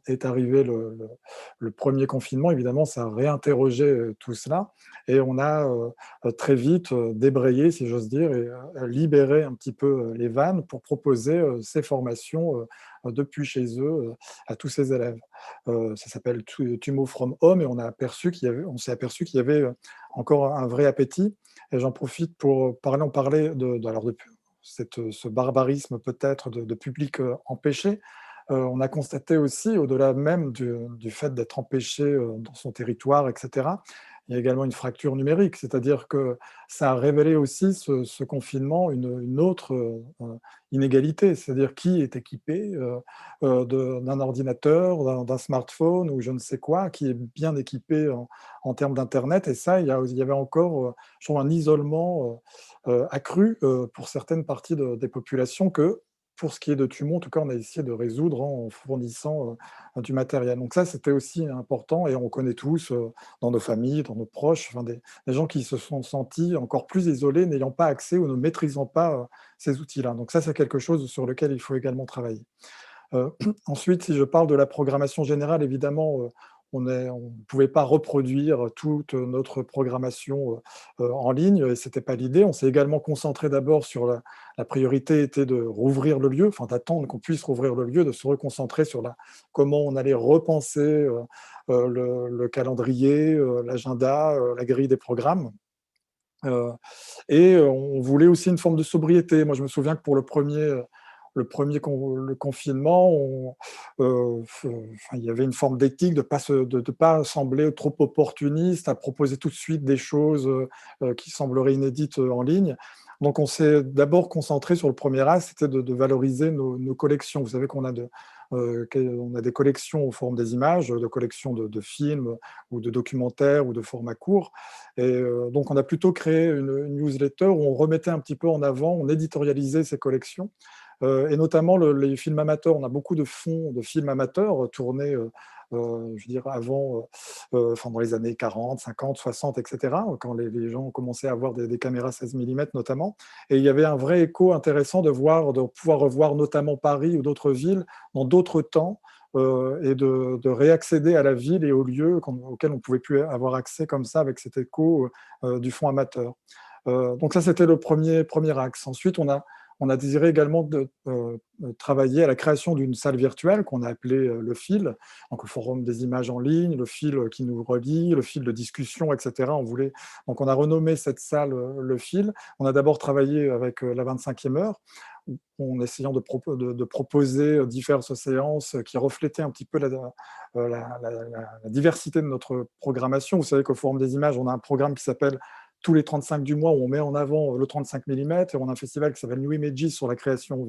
est arrivé le premier confinement, évidemment, ça a réinterrogé tout cela, et on a très vite débrayé, si j'ose dire, et libéré un petit peu les vannes pour proposer ces formations depuis chez eux à tous ces élèves. Ça s'appelle Tumo from Home, et on s'est aperçu qu'il y avait encore un vrai appétit. Et j'en profite pour en parler alors de ce barbarisme peut-être de public empêché. On a constaté aussi, au-delà même du fait d'être empêché dans son territoire, etc., il y a également une fracture numérique, c'est-à-dire que ça a révélé aussi ce confinement une autre inégalité, c'est-à-dire qui est équipé d'un ordinateur, d'un smartphone ou je ne sais quoi, qui est bien équipé en termes d'Internet. Et ça, il y avait encore, je trouve, un isolement accru pour certaines parties des populations que, pour ce qui est de Tumon, en tout cas, on a essayé de résoudre en fournissant du matériel. Donc ça, c'était aussi important, et on connaît tous, dans nos familles, dans nos proches, enfin, des gens qui se sont sentis encore plus isolés, n'ayant pas accès ou ne maîtrisant pas ces outils-là. Donc ça, c'est quelque chose sur lequel il faut également travailler. Ensuite, si je parle de la programmation générale, évidemment, on ne pouvait pas reproduire toute notre programmation en ligne, et ce n'était pas l'idée. On s'est également concentré d'abord sur la priorité était de rouvrir le lieu, enfin d'attendre qu'on puisse rouvrir le lieu, de se reconcentrer sur comment on allait repenser le calendrier, l'agenda, la grille des programmes. Et on voulait aussi une forme de sobriété. Moi, je me souviens que pour le confinement, il y avait une forme d'éthique de ne pas sembler trop opportuniste, à proposer tout de suite des choses qui sembleraient inédites en ligne. Donc, on s'est d'abord concentré sur le premier axe, c'était de valoriser nos collections. Vous savez qu'on a on a des collections au Forum des images, de collections de films ou de documentaires ou de formats courts. Et donc, on a plutôt créé une newsletter où on remettait un petit peu en avant, on éditorialisait ces collections. Et notamment les films amateurs. On a beaucoup de fonds de films amateurs tournés, je veux dire, avant, dans les années 40, 50, 60, etc., quand les gens ont commencé à avoir des caméras 16 mm notamment. Et il y avait un vrai écho intéressant de pouvoir revoir notamment Paris ou d'autres villes dans d'autres temps, et de réaccéder à la ville et aux lieux auxquels on ne pouvait plus avoir accès comme ça, avec cet écho du fonds amateur. Donc ça, c'était le premier axe. Ensuite, on a désiré également travailler à la création d'une salle virtuelle qu'on a appelée le fil, donc le forum des images en ligne, le fil qui nous relie, le fil de discussion, etc. Donc on a renommé cette salle le fil. On a d'abord travaillé avec la 25e heure, en essayant de proposer diverses séances qui reflétaient un petit peu la diversité de notre programmation. Vous savez qu'au Forum des images, on a un programme qui s'appelle tous les 35 du mois, où on met en avant le 35 mm, et on a un festival qui s'appelle New Images sur la création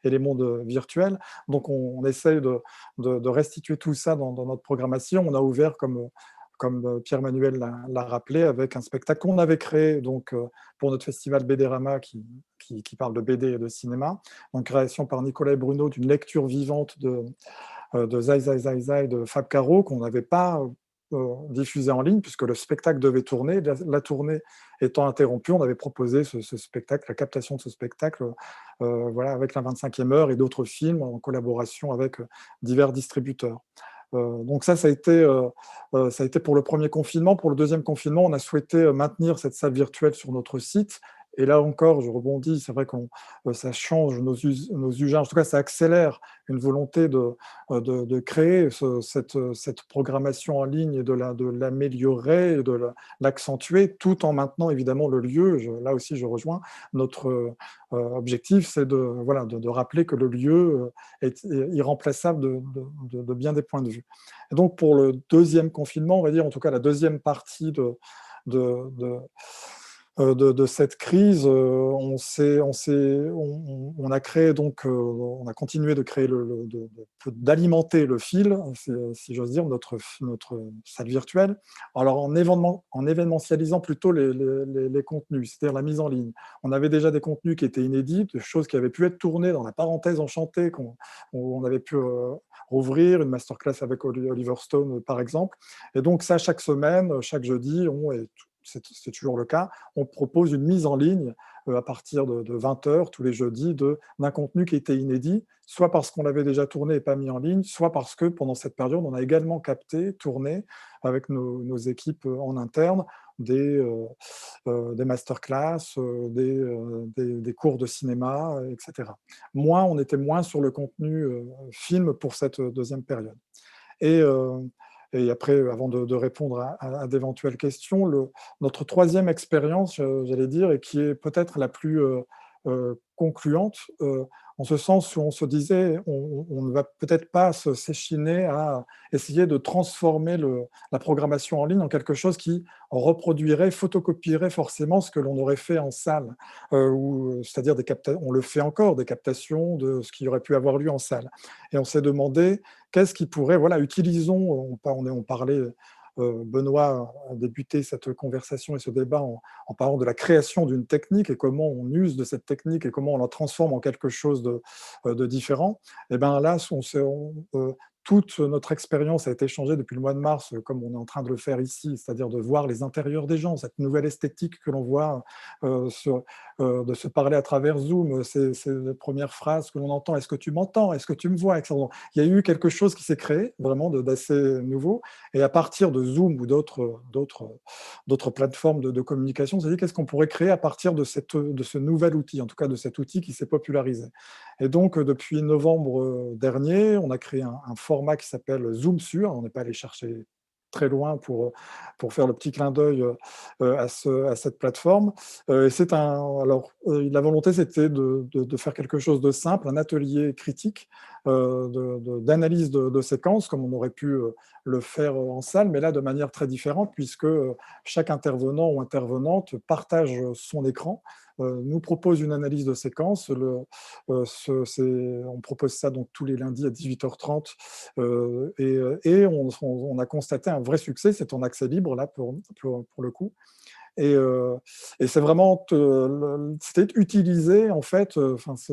et les mondes virtuels. Donc on essaye de restituer tout ça dans notre programmation. On a ouvert, comme Pierre-Manuel l'a rappelé, avec un spectacle qu'on avait créé donc, pour notre festival BDRama qui parle de BD et de cinéma, en création par Nicolas et Bruno d'une lecture vivante de Zai Zai Zai Zai de Fab Caro, qu'on n'avait pas diffusé en ligne, puisque le spectacle devait tourner. La tournée étant interrompue, on avait proposé ce spectacle, la captation de ce spectacle, avec la 25e heure et d'autres films en collaboration avec divers distributeurs. Donc ça a été pour le premier confinement. Pour le deuxième confinement, on a souhaité maintenir cette salle virtuelle sur notre site. Et là encore, je rebondis, c'est vrai que ça change nos usages, en tout cas ça accélère une volonté de créer cette programmation en ligne et de l'améliorer, et de l'accentuer, tout en maintenant évidemment le lieu. Là aussi, je rejoins. Notre objectif, c'est de rappeler que le lieu est irremplaçable de bien des points de vue. Et donc pour le deuxième confinement, on va dire, en tout cas la deuxième partie de cette crise, on a créé donc, on a continué de créer d'alimenter le fil, si j'ose dire, notre salle virtuelle. Alors en événementialisant plutôt les contenus, c'est-à-dire la mise en ligne. On avait déjà des contenus qui étaient inédits, des choses qui avaient pu être tournées dans la parenthèse enchantée on avait pu rouvrir, une masterclass avec Oliver Stone par exemple. Et donc ça, chaque semaine, chaque jeudi, c'est toujours le cas, on propose une mise en ligne à partir de 20h tous les jeudis d'un contenu qui était inédit, soit parce qu'on l'avait déjà tourné et pas mis en ligne, soit parce que pendant cette période, on a également capté, tourné avec nos équipes en interne des masterclass, des cours de cinéma, etc. On était moins sur le contenu film pour cette deuxième période. Et après, avant de répondre à d'éventuelles questions, notre troisième expérience, j'allais dire, et qui est peut-être la plus concluante, en ce sens où on se disait, on ne va peut-être pas s'échiner à essayer de transformer la programmation en ligne en quelque chose qui reproduirait, photocopierait forcément ce que l'on aurait fait en salle, c'est-à-dire on le fait encore, des captations de ce qui aurait pu avoir lieu en salle. Et on s'est demandé, qu'est-ce qui pourrait, utilisons, on parlait, Benoît a débuté cette conversation et ce débat en parlant de la création d'une technique et comment on use de cette technique et comment on la transforme en quelque chose de différent. Et bien là, toute notre expérience a été changée depuis le mois de mars, comme on est en train de le faire ici, c'est-à-dire de voir les intérieurs des gens, cette nouvelle esthétique que l'on voit, de se parler à travers Zoom, c'est les premières phrases que l'on entend, est-ce que tu m'entends, est-ce que tu me vois, etc. Il y a eu quelque chose qui s'est créé, vraiment d'assez nouveau, et à partir de Zoom ou d'autres plateformes de communication, on s'est dit qu'est-ce qu'on pourrait créer à partir de ce nouvel outil, en tout cas de cet outil qui s'est popularisé. Et donc, depuis novembre dernier, on a créé un format qui s'appelle Zoom Sur. On n'est pas allé chercher très loin pour faire le petit clin d'œil à cette plateforme. La volonté, c'était de faire quelque chose de simple, un atelier critique d'analyse de séquences, comme on aurait pu le faire en salle, mais là de manière très différente, puisque chaque intervenant ou intervenante partage son écran, nous propose une analyse de séquence. On propose ça donc tous les lundis à 18h30 et on a constaté un vrai succès. C'est en accès libre là pour le coup. Et c'est vraiment c'était utiliser en fait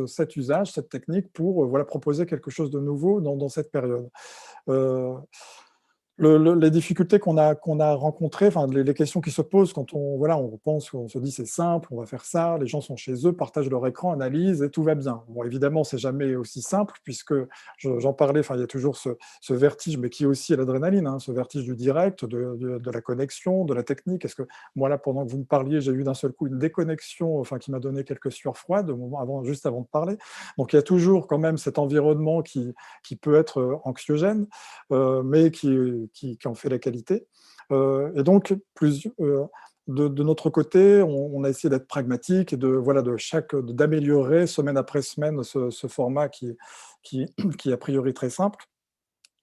cet usage, cette technique pour proposer quelque chose de nouveau dans cette période. Les difficultés qu'on a rencontrées, les questions qui se posent quand on pense, on se dit c'est simple, on va faire ça, les gens sont chez eux, partagent leur écran, analysent et tout va bien. Bon, évidemment, c'est jamais aussi simple puisque j'en parlais, il y a toujours ce vertige, mais qui est aussi l'adrénaline, hein, ce vertige du direct, de la connexion, de la technique. Est-ce que moi là, pendant que vous me parliez, j'ai eu d'un seul coup une déconnexion, qui m'a donné quelques sueurs froides juste avant de parler. Donc il y a toujours quand même cet environnement qui peut être anxiogène, mais qui en fait la qualité. Et donc, de notre côté, on a essayé d'être pragmatique et d'améliorer semaine après semaine ce format qui est a priori très simple.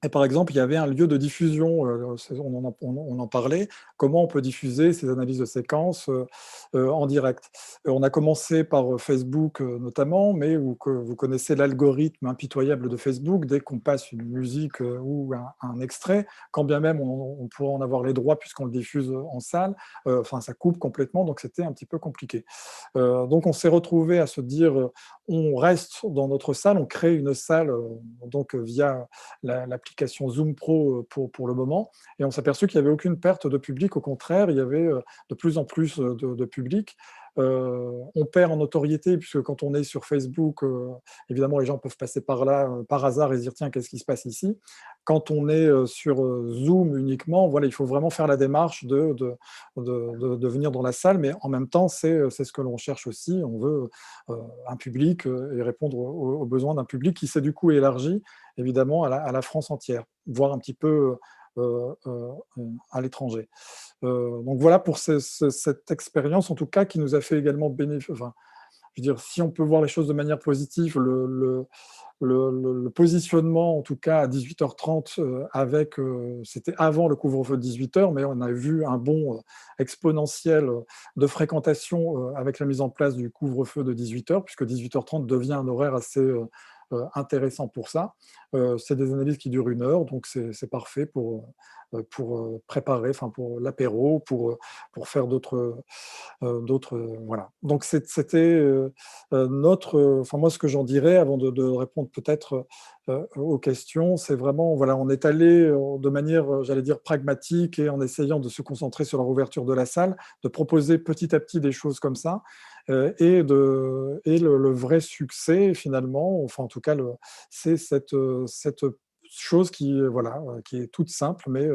Et par exemple, il y avait un lieu de diffusion, on en parlait, comment on peut diffuser ces analyses de séquences en direct. On a commencé par Facebook notamment, mais vous connaissez l'algorithme impitoyable de Facebook, dès qu'on passe une musique ou un extrait, quand bien même on pourrait en avoir les droits puisqu'on le diffuse en salle, ça coupe complètement, donc c'était un petit peu compliqué. Donc on s'est retrouvé à se dire, on reste dans notre salle, on crée une salle via l'application Zoom Pro pour le moment, et on s'est aperçu qu'il n'y avait aucune perte de public, au contraire, il y avait de plus en plus de public. On perd en notoriété, puisque quand on est sur Facebook, évidemment, les gens peuvent passer par là par hasard et se dire, tiens, qu'est-ce qui se passe ici? Quand on est sur Zoom uniquement, il faut vraiment faire la démarche de venir dans la salle, mais en même temps, c'est ce que l'on cherche aussi. On veut un public et répondre aux besoins d'un public qui s'est du coup élargi, évidemment, à la France entière, voire un petit peu à l'étranger. Donc voilà pour cette expérience, en tout cas, qui nous a fait également je veux dire, si on peut voir les choses de manière positive, le positionnement, en tout cas à 18h30, c'était avant le couvre-feu de 18h, mais on a vu un bond exponentiel de fréquentation avec la mise en place du couvre-feu de 18h, puisque 18h30 devient un horaire assez intéressant pour ça. C'est des analyses qui durent 1 heure, donc c'est parfait pour préparer, enfin pour l'apéro, pour faire d'autres voilà. Donc c'était enfin moi ce que j'en dirais avant de répondre peut-être aux questions, c'est vraiment voilà, on est allé de manière, j'allais dire pragmatique et en essayant de se concentrer sur la rouverture de la salle, de proposer petit à petit des choses comme ça et le vrai succès finalement, enfin en tout cas c'est cette chose qui, voilà, qui est toute simple, mais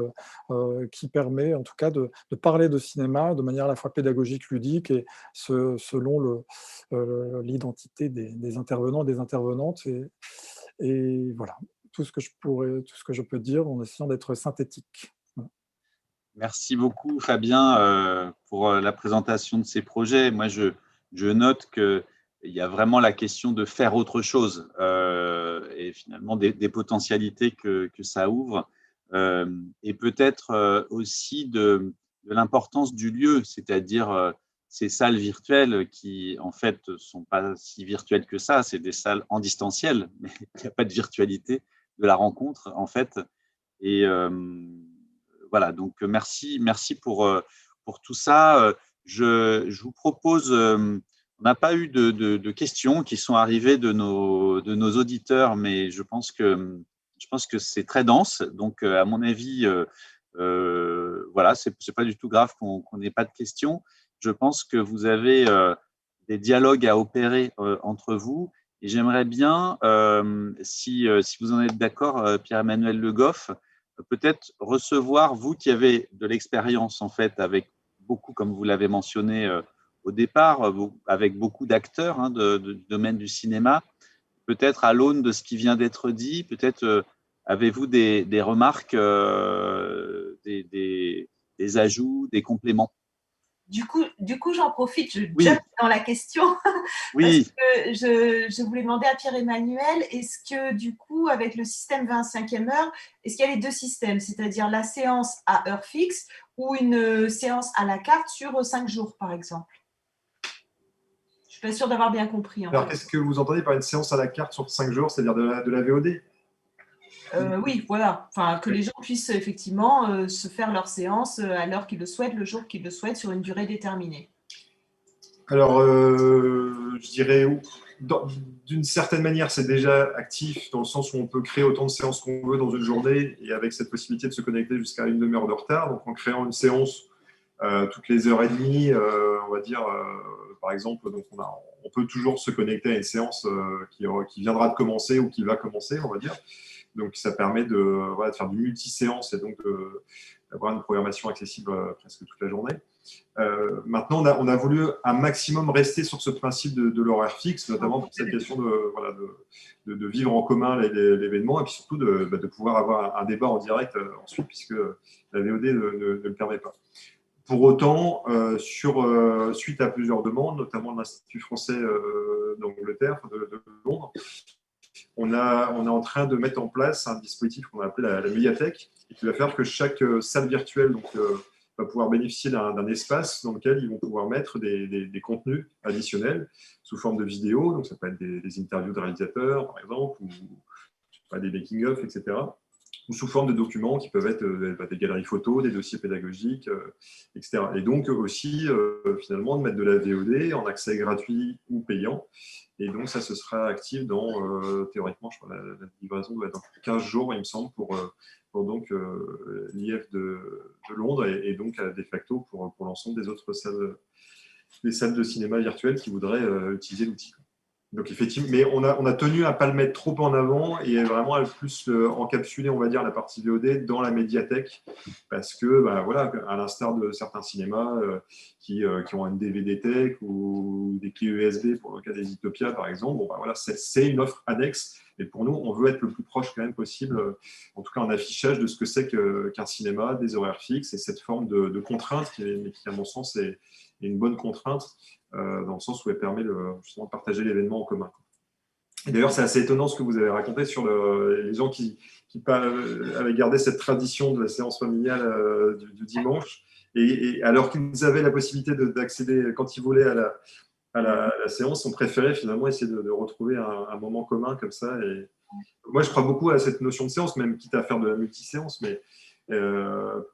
qui permet en tout cas de parler de cinéma de manière à la fois pédagogique, ludique et selon l'identité des intervenants, des intervenantes. Et voilà, tout ce que je peux dire en essayant d'être synthétique. Merci beaucoup, Fabien, pour la présentation de ces projets. Moi, je note qu'il y a vraiment la question de faire autre chose et finalement des potentialités que ça ouvre. Et peut-être aussi de l'importance du lieu, c'est-à-dire ces salles virtuelles qui, en fait, ne sont pas si virtuelles que ça. C'est des salles en distanciel, mais il n'y a pas de virtualité de la rencontre, en fait. Et voilà, donc merci pour tout ça. Je vous propose, on n'a pas eu de questions qui sont arrivées de nos auditeurs, mais je pense que c'est très dense. Donc, à mon avis, voilà, c'est pas du tout grave qu'on n'ait pas de questions. Je pense que vous avez des dialogues à opérer entre vous. Et j'aimerais bien, si vous en êtes d'accord, Pierre-Emmanuel Le Goff, peut-être recevoir, vous qui avez de l'expérience en fait avec beaucoup, comme vous l'avez mentionné au départ, avec beaucoup d'acteurs du domaine du cinéma, peut-être à l'aune de ce qui vient d'être dit, peut-être avez-vous des remarques, des ajouts, des compléments? Du coup, j'en profite, je Oui. jump dans la question parce Oui. que je voulais demander à Pierre-Emmanuel, est-ce que du coup, avec le système 25e heure, est-ce qu'il y a les deux systèmes, c'est-à-dire la séance à heure fixe ou une séance à la carte sur 5 jours, par exemple? Je suis pas sûre d'avoir bien compris. Alors, qu'est-ce que vous entendez par une séance à la carte sur 5 jours, c'est-à-dire de la VOD? Oui, voilà. Enfin, que les gens puissent effectivement se faire leur séance à l'heure qu'ils le souhaitent, le jour qu'ils le souhaitent, sur une durée déterminée. Alors, je dirais, d'une certaine manière, c'est déjà actif dans le sens où on peut créer autant de séances qu'on veut dans une journée et avec cette possibilité de se connecter jusqu'à une demi-heure de retard. Donc, en créant une séance toutes les heures et demie, on va dire, par exemple, donc on peut toujours se connecter à une séance qui viendra de commencer ou qui va commencer, on va dire. Donc, ça permet de faire du multi-séance et donc d'avoir une programmation accessible presque toute la journée. Maintenant, on a voulu un maximum rester sur ce principe de l'horaire fixe, notamment pour cette question de vivre en commun l'événement et puis surtout de pouvoir avoir un débat en direct ensuite, puisque la VOD ne le permet pas. Pour autant, suite à plusieurs demandes, notamment de l'Institut français d'Angleterre, de Londres, on est en train de mettre en place un dispositif qu'on a appelé la médiathèque, et qui va faire que chaque salle virtuelle va pouvoir bénéficier d'un espace dans lequel ils vont pouvoir mettre des contenus additionnels sous forme de vidéos. Donc, ça peut être des interviews de réalisateurs, par exemple, ou des making-of, etc. Ou sous forme de documents qui peuvent être des galeries photos, des dossiers pédagogiques, etc. Et donc aussi, finalement, de mettre de la VOD en accès gratuit ou payant. Et donc, ça, ce sera actif dans, théoriquement, je crois, la livraison doit être dans 15 jours, il me semble, pour donc l'IF de Londres et donc de facto pour l'ensemble des autres salles de cinéma virtuelles qui voudraient utiliser l'outil. Donc effectivement, mais on a tenu à ne pas le mettre trop en avant et vraiment à plus encapsuler, on va dire, la partie VOD dans la médiathèque, parce que, voilà, à l'instar de certains cinémas qui ont une DVD Tech ou des clés USB pour le cas des Utopia, par exemple, voilà, c'est une offre annexe, Mais pour nous, on veut être le plus proche quand même possible, en tout cas en affichage de ce que c'est qu'un cinéma, des horaires fixes et cette forme de contrainte mais qui, à mon sens, est une bonne contrainte, dans le sens où elle permet justement de partager l'événement en commun. Et d'ailleurs, c'est assez étonnant ce que vous avez raconté sur les gens qui avaient gardé cette tradition de la séance familiale du dimanche, et alors qu'ils avaient la possibilité d'accéder quand ils voulaient à la séance, on préférait finalement essayer de retrouver un moment commun comme ça. Et moi, je crois beaucoup à cette notion de séance, même quitte à faire de la multiséance, mais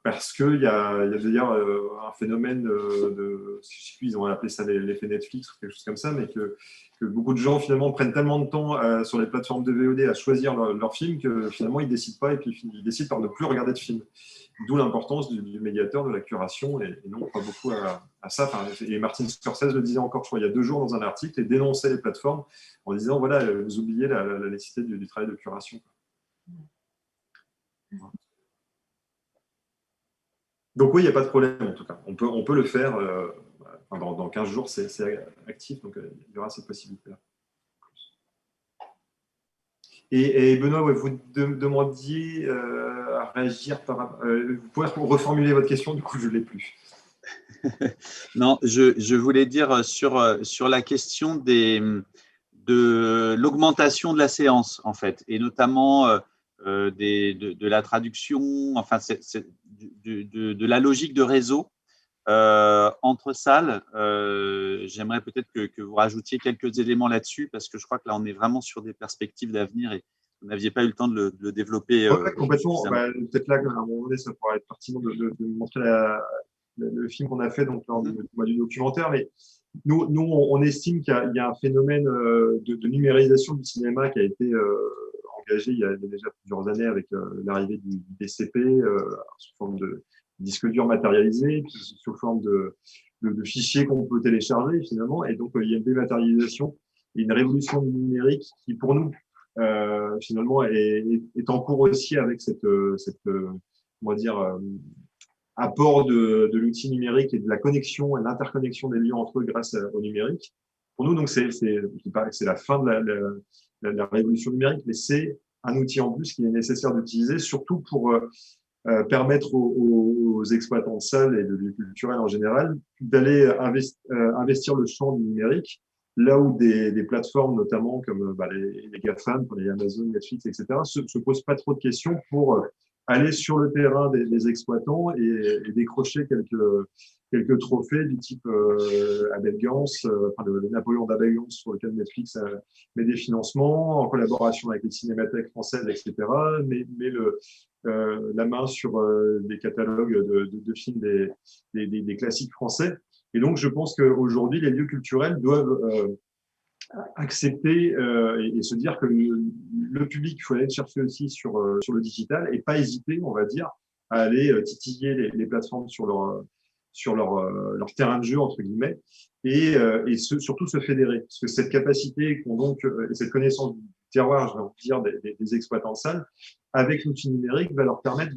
parce qu'il y a d'ailleurs un phénomène je sais plus, ils ont appelé ça l'effet Netflix ou quelque chose comme ça, mais que beaucoup de gens finalement prennent tellement de temps sur les plateformes de VOD à choisir leur film que finalement ils ne décident pas et puis ils décident par ne plus regarder de film. D'où l'importance du médiateur, de la curation, et nous on croit beaucoup à ça. Enfin, et Martin Scorsese le disait encore, je crois, il y a 2 jours dans un article, et dénonçait les plateformes en disant voilà, vous oubliez la nécessité du travail de curation. Donc oui, il n'y a pas de problème en tout cas. On peut le faire dans 15 jours, c'est actif, donc il y aura cette possibilité-là. Et Benoît, ouais, vous demandiez à réagir vous pouvez reformuler votre question, du coup je ne l'ai plus. Non, je voulais dire sur la question de l'augmentation de la séance, en fait, et notamment de la traduction, enfin, de la logique de réseau entre salles. J'aimerais peut-être que vous rajoutiez quelques éléments là-dessus, parce que je crois que là, on est vraiment sur des perspectives d'avenir et vous n'aviez pas eu le temps de le développer. Ouais, complètement. Peut-être là, à un moment donné, ça pourrait être pertinent de montrer le film qu'on a fait donc, lors du documentaire. Mais nous on estime qu'il y a un phénomène de numérisation du cinéma qui a été engagé il y a déjà plusieurs années avec l'arrivée du DCP sous forme de disque dur matérialisé, puis sous forme de fichiers qu'on peut télécharger finalement. Et donc, il y a une dématérialisation et une révolution du numérique qui, pour nous, finalement, est en cours aussi avec cette on va dire, apport de l'outil numérique et de la connexion et l'interconnexion des liens entre eux grâce au numérique. Pour nous, donc, je dis pas que c'est la fin de la révolution numérique, mais c'est un outil en plus qu'il est nécessaire d'utiliser, surtout pour permettre aux exploitants de salles et de lieux culturels en général d'aller investir le champ du numérique, là où des plateformes, notamment comme les GAFAM, comme les Amazon, Netflix, etc., se posent pas trop de questions pour aller sur le terrain des exploitants et décrocher quelques trophées du type Abel Gans, le Napoléon d'Abel Gans sur lequel Netflix met des financements en collaboration avec les cinémathèques françaises, etc. Mais la main sur des catalogues de films des classiques français. Et donc, je pense qu'aujourd'hui, les lieux culturels doivent accepter et se dire que le public, il faut aller le chercher aussi sur le digital et pas hésiter, on va dire, à aller titiller les plateformes sur leur terrain de jeu, entre guillemets, et surtout se fédérer. Parce que cette capacité qu'ont donc, et cette connaissance du terroir, je vais dire, des exploitants de salles, avec l'outil numérique, va leur permettre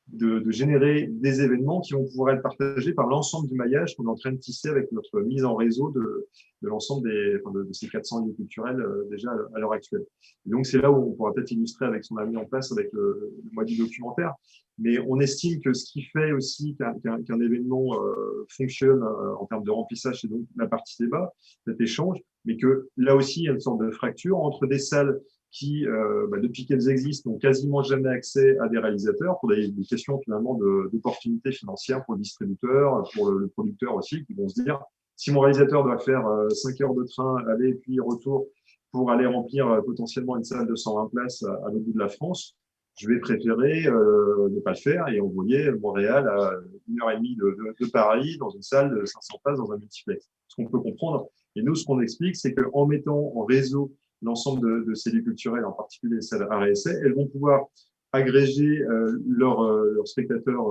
de générer des événements qui vont pouvoir être partagés par l'ensemble du maillage qu'on est en train de tisser avec notre mise en réseau de l'ensemble de ces 400 lieux culturels déjà à l'heure actuelle. Et donc, c'est là où on pourra peut-être illustrer avec ce qu'on a mis en place avec le mois du documentaire. Mais on estime que ce qui fait aussi qu'un événement fonctionne en termes de remplissage, c'est donc la partie débat, cet échange, mais que là aussi, il y a une sorte de fracture entre des salles qui, depuis qu'elles existent, n'ont quasiment jamais accès à des réalisateurs pour des questions finalement d'opportunités financières pour le distributeur, pour le producteur aussi, qui vont se dire, si mon réalisateur doit faire 5 heures de train, aller puis retour pour aller remplir potentiellement une salle de 120 places à l'autre bout de la France, je vais préférer ne pas le faire et envoyer Montréal à 1h30 de Paris dans une salle de 500 places dans un multiplex. Ce qu'on peut comprendre. Et nous, ce qu'on explique, c'est qu'en mettant en réseau l'ensemble de ces lieux culturels, en particulier les salles art et essai, elles vont pouvoir agréger leurs spectateurs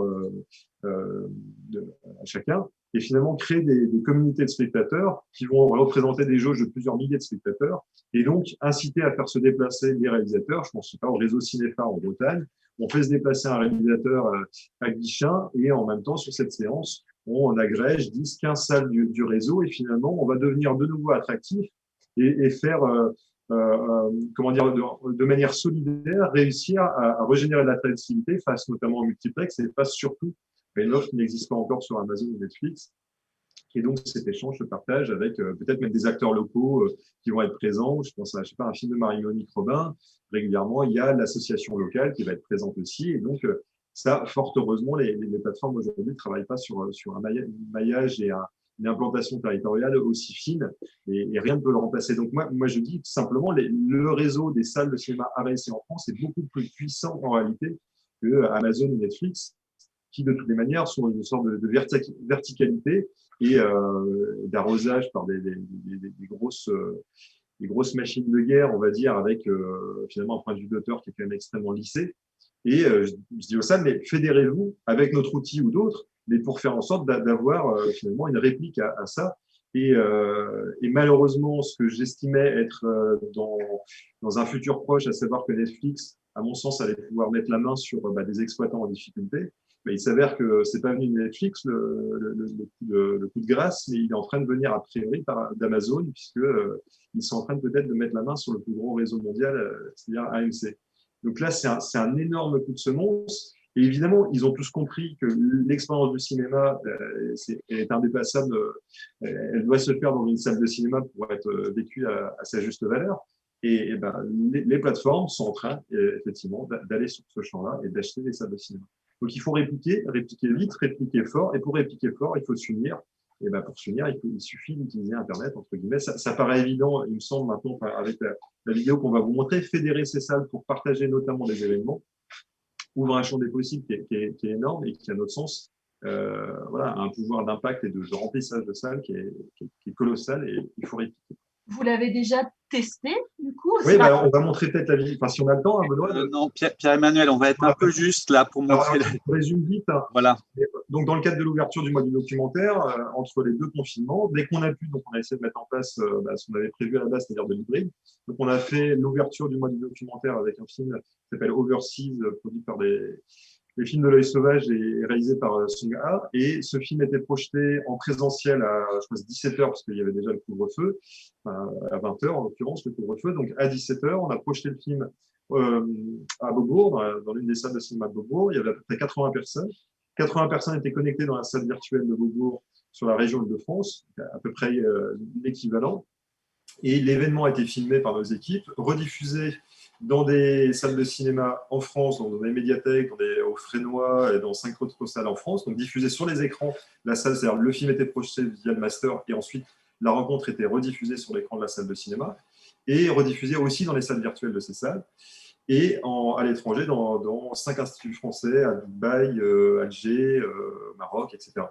à chacun et finalement créer des communautés de spectateurs qui vont représenter des jauges de plusieurs milliers de spectateurs et donc inciter à faire se déplacer des réalisateurs. Je pense pas au réseau Cinéphare en Bretagne. On fait se déplacer un réalisateur à Guichin et en même temps, sur cette séance, on agrège 10, 15 salles du réseau et finalement, on va devenir de nouveau attractif et faire comment dire, de manière solidaire, réussir à régénérer de l'attractivité face notamment au multiplex et face surtout à une offre qui n'existe pas encore sur Amazon ou Netflix. Et donc, cet échange se partage avec peut-être même des acteurs locaux qui vont être présents. Je pense à, je sais pas, un film de Marie-Monique Robin. Régulièrement, il y a l'association locale qui va être présente aussi. Et donc, ça, fort heureusement, les plateformes aujourd'hui ne travaillent pas sur un maillage et une implantation territoriale aussi fine. Et rien ne peut le remplacer. Donc, moi je dis simplement, le réseau des salles de cinéma AVC en France est beaucoup plus puissant en réalité que Amazon ou Netflix, qui de toutes les manières sont une sorte de verticalité et d'arrosage par des grosses machines de guerre, on va dire, avec finalement un point de vue d'auteur qui est quand même extrêmement lissé. Et je dis aux salles, mais fédérez-vous avec notre outil ou d'autres, mais pour faire en sorte d'avoir finalement une réplique à ça. Et malheureusement, ce que j'estimais être dans un futur proche, à savoir que Netflix, à mon sens, allait pouvoir mettre la main sur des exploitants en difficulté. Mais il s'avère que c'est pas venu de Netflix le coup de grâce, mais il est en train de venir a priori d'Amazon, puisque ils sont en train peut-être de mettre la main sur le plus gros réseau mondial, c'est-à-dire AMC. Donc là, c'est un énorme coup de semonce. Et évidemment, ils ont tous compris que l'expérience du cinéma est indépassable. Elle doit se faire dans une salle de cinéma pour être vécue à sa juste valeur. Et les plateformes sont en train, effectivement, d'aller sur ce champ-là et d'acheter des salles de cinéma. Donc, il faut répliquer vite, répliquer fort. Et pour répliquer fort, il faut s'unir. Et pour s'unir, il suffit d'utiliser Internet, entre guillemets. Ça paraît évident, il me semble, maintenant, avec la vidéo qu'on va vous montrer. Fédérer ces salles pour partager notamment des événements ouvre un champ des possibles qui est énorme et qui, à notre sens, a un pouvoir d'impact et de remplissage de salles qui est colossal et il faut répliquer. Vous l'avez déjà testé, du coup? Oui, on va montrer peut-être la vidéo. Enfin, si on a le temps, Benoît. Non, Pierre-Emmanuel, on va être un peu juste là pour montrer. Alors, je résume vite. Voilà. Donc, dans le cadre de l'ouverture du mois du documentaire, entre les deux confinements, dès qu'on a pu, donc on a essayé de mettre en place ce qu'on avait prévu à la base, c'est-à-dire de l'hybride. Donc, on a fait l'ouverture du mois du documentaire avec un film qui s'appelle Overseas, produit par les films de l'œil sauvage et réalisé par Sung Ha. Et ce film était projeté en présentiel à, je pense, 17h, parce qu'il y avait déjà le couvre-feu, à 20h en l'occurrence, le couvre-feu. Donc, à 17h, on a projeté le film à Beaubourg, dans l'une des salles de cinéma de Beaubourg. Il y avait à peu près 80 personnes. 80 personnes étaient connectées dans la salle virtuelle de Beaubourg sur la région Île-de-France, à peu près l'équivalent. Et l'événement a été filmé par nos équipes, rediffusé dans des salles de cinéma en France, dans des médiathèques, au Frénois et dans 5 autres salles en France, donc diffusé sur les écrans. La salle, c'est-à-dire le film était projeté via le master et ensuite la rencontre était rediffusée sur l'écran de la salle de cinéma et rediffusée aussi dans les salles virtuelles de ces salles et à l'étranger dans 5 instituts français, à Dubaï, Alger, Maroc, etc.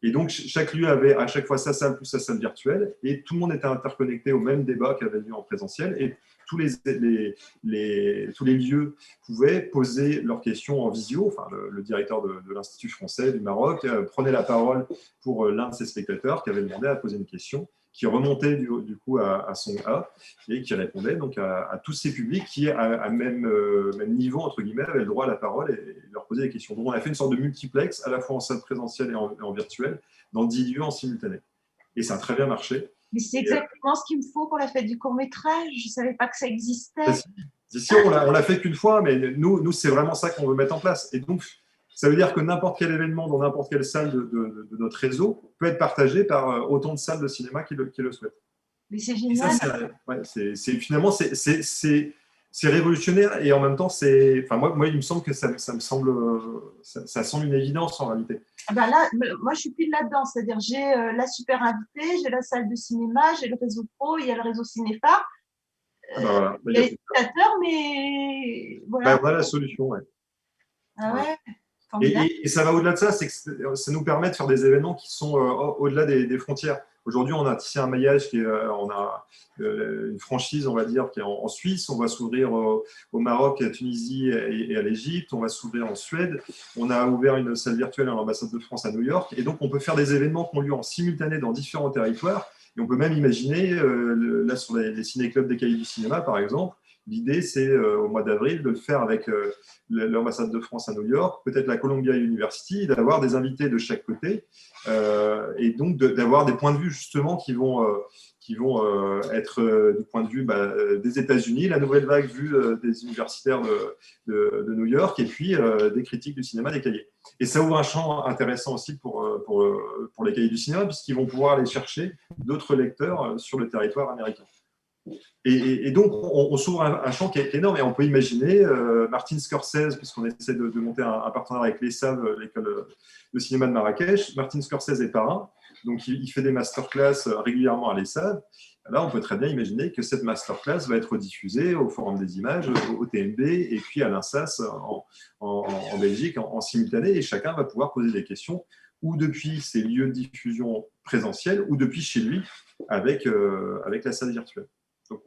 Et donc, chaque lieu avait à chaque fois sa salle plus sa salle virtuelle et tout le monde était interconnecté au même débat qui avait lieu en présentiel et tous les lieux pouvaient poser leurs questions en visio. Enfin, le directeur de l'Institut français du Maroc prenait la parole pour l'un de ses spectateurs qui avait demandé à poser une question qui remontait du coup à Sung Ha et qui répondait donc à tous ces publics qui, à même niveau, entre guillemets, avaient le droit à la parole et leur poser des questions. Donc, on a fait une sorte de multiplex, à la fois en salle présentielle et en virtuel, dans 10 lieux en simultané. Et ça a très bien marché. Mais c'est exactement ce qu'il me faut pour la fête du court-métrage. Je ne savais pas que ça existait. Si on l'a fait qu'une fois, mais nous c'est vraiment ça qu'on veut mettre en place. Et donc, ça veut dire que n'importe quel événement dans n'importe quelle salle de notre réseau peut être partagé par autant de salles de cinéma qui le souhaitent. Mais c'est génial. Finalement, c'est révolutionnaire et en même temps, moi, il me semble que ça semble une évidence en réalité. Là, moi, je suis pile là-dedans. C'est-à-dire, j'ai la super invitée, j'ai la salle de cinéma, j'ai le réseau pro, il y a le réseau Cinéphare. Voilà. Il y a les spectateurs, mais voilà. Voilà la solution, ouais. Ah ouais. Et ça va au-delà de ça, c'est que ça nous permet de faire des événements qui sont au-delà des frontières. Aujourd'hui, on a tissé un maillage on a une franchise, on va dire, qui est en Suisse. On va s'ouvrir au Maroc, à Tunisie et à l'Égypte. On va s'ouvrir en Suède. On a ouvert une salle virtuelle à l'ambassade de France à New York. Et donc, on peut faire des événements qui ont lieu en simultané dans différents territoires. Et on peut même imaginer, là, sur les ciné-clubs des Cahiers du cinéma, par exemple, l'idée, c'est au mois d'avril de le faire avec l'ambassade de France à New York, peut-être la Columbia University, d'avoir des invités de chaque côté et donc d'avoir des points de vue justement qui vont qui vont être du point de vue des États-Unis, la nouvelle vague vue des universitaires de New York, et puis des critiques du cinéma décalé. Et ça ouvre un champ intéressant aussi pour les cahiers du cinéma, puisqu'ils vont pouvoir aller chercher d'autres lecteurs sur le territoire américain. Et donc, on s'ouvre un champ qui est énorme, et on peut imaginer Martin Scorsese, puisqu'on essaie de monter un partenariat avec l'ESAV, l'école de cinéma de Marrakech. Martin Scorsese est parrain, donc il fait des masterclass régulièrement à l'ESAV. Là, on peut très bien imaginer que cette masterclass va être diffusée au Forum des images, au TNB, et puis à l'INSAS en Belgique en simultané, et chacun va pouvoir poser des questions, ou depuis ses lieux de diffusion présentiels, ou depuis chez lui, avec la salle virtuelle. Donc,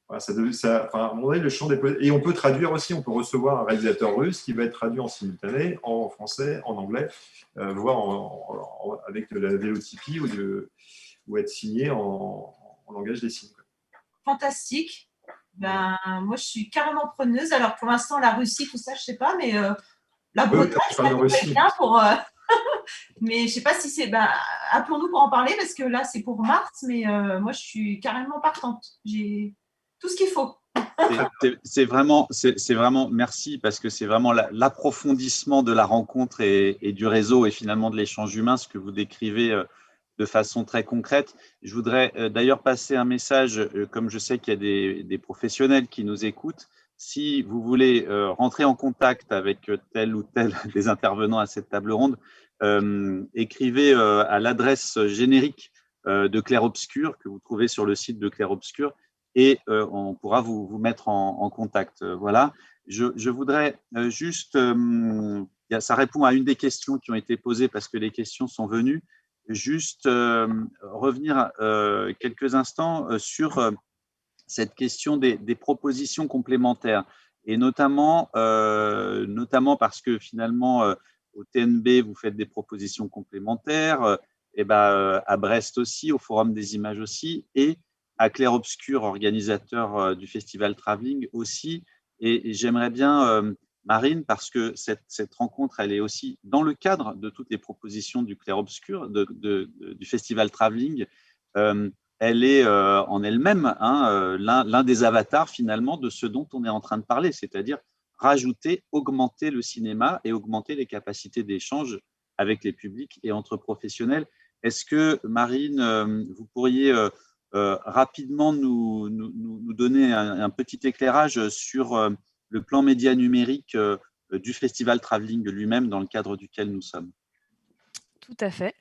à un moment donné, le champ des possibles. Et on peut traduire aussi, on peut recevoir un réalisateur russe qui va être traduit en simultané, en français, en anglais, voire avec de la vélotypie ou être signé en langage des signes. Fantastique. Moi, je suis carrément preneuse. Alors, pour l'instant, la Russie, tout ça, je ne sais pas, mais la Bretagne, ça pourrait bien pour... mais je ne sais pas si c'est... appelons-nous pour en parler, parce que là, c'est pour mars, mais moi, je suis carrément partante. J'ai tout ce qu'il faut. C'est vraiment, merci, parce que c'est vraiment l'approfondissement de la rencontre et du réseau, et finalement de l'échange humain, ce que vous décrivez de façon très concrète. Je voudrais d'ailleurs passer un message, comme je sais qu'il y a des professionnels qui nous écoutent. Si vous voulez rentrer en contact avec tel ou tel des intervenants à cette table ronde, écrivez à l'adresse générique de Clair Obscur, que vous trouvez sur le site de Clair Obscur, et on pourra vous mettre en contact. Voilà. Je voudrais juste, ça répond à une des questions qui ont été posées, parce que les questions sont venues, juste revenir quelques instants sur cette question des propositions complémentaires, et notamment parce que finalement, au TNB, vous faites des propositions complémentaires, à Brest aussi, au Forum des images aussi, et à Clair Obscur, organisateur du Festival Travelling aussi. Et j'aimerais bien, Marine, parce que cette rencontre, elle est aussi dans le cadre de toutes les propositions du Clair Obscur, du Festival Travelling. Elle est en elle-même l'un des avatars finalement de ce dont on est en train de parler, c'est-à-dire rajouter, augmenter le cinéma et augmenter les capacités d'échange avec les publics et entre professionnels. Est-ce que, Marine, vous pourriez rapidement nous donner un petit éclairage sur le plan média numérique du Festival Travelling lui-même, dans le cadre duquel nous sommes? Tout à fait.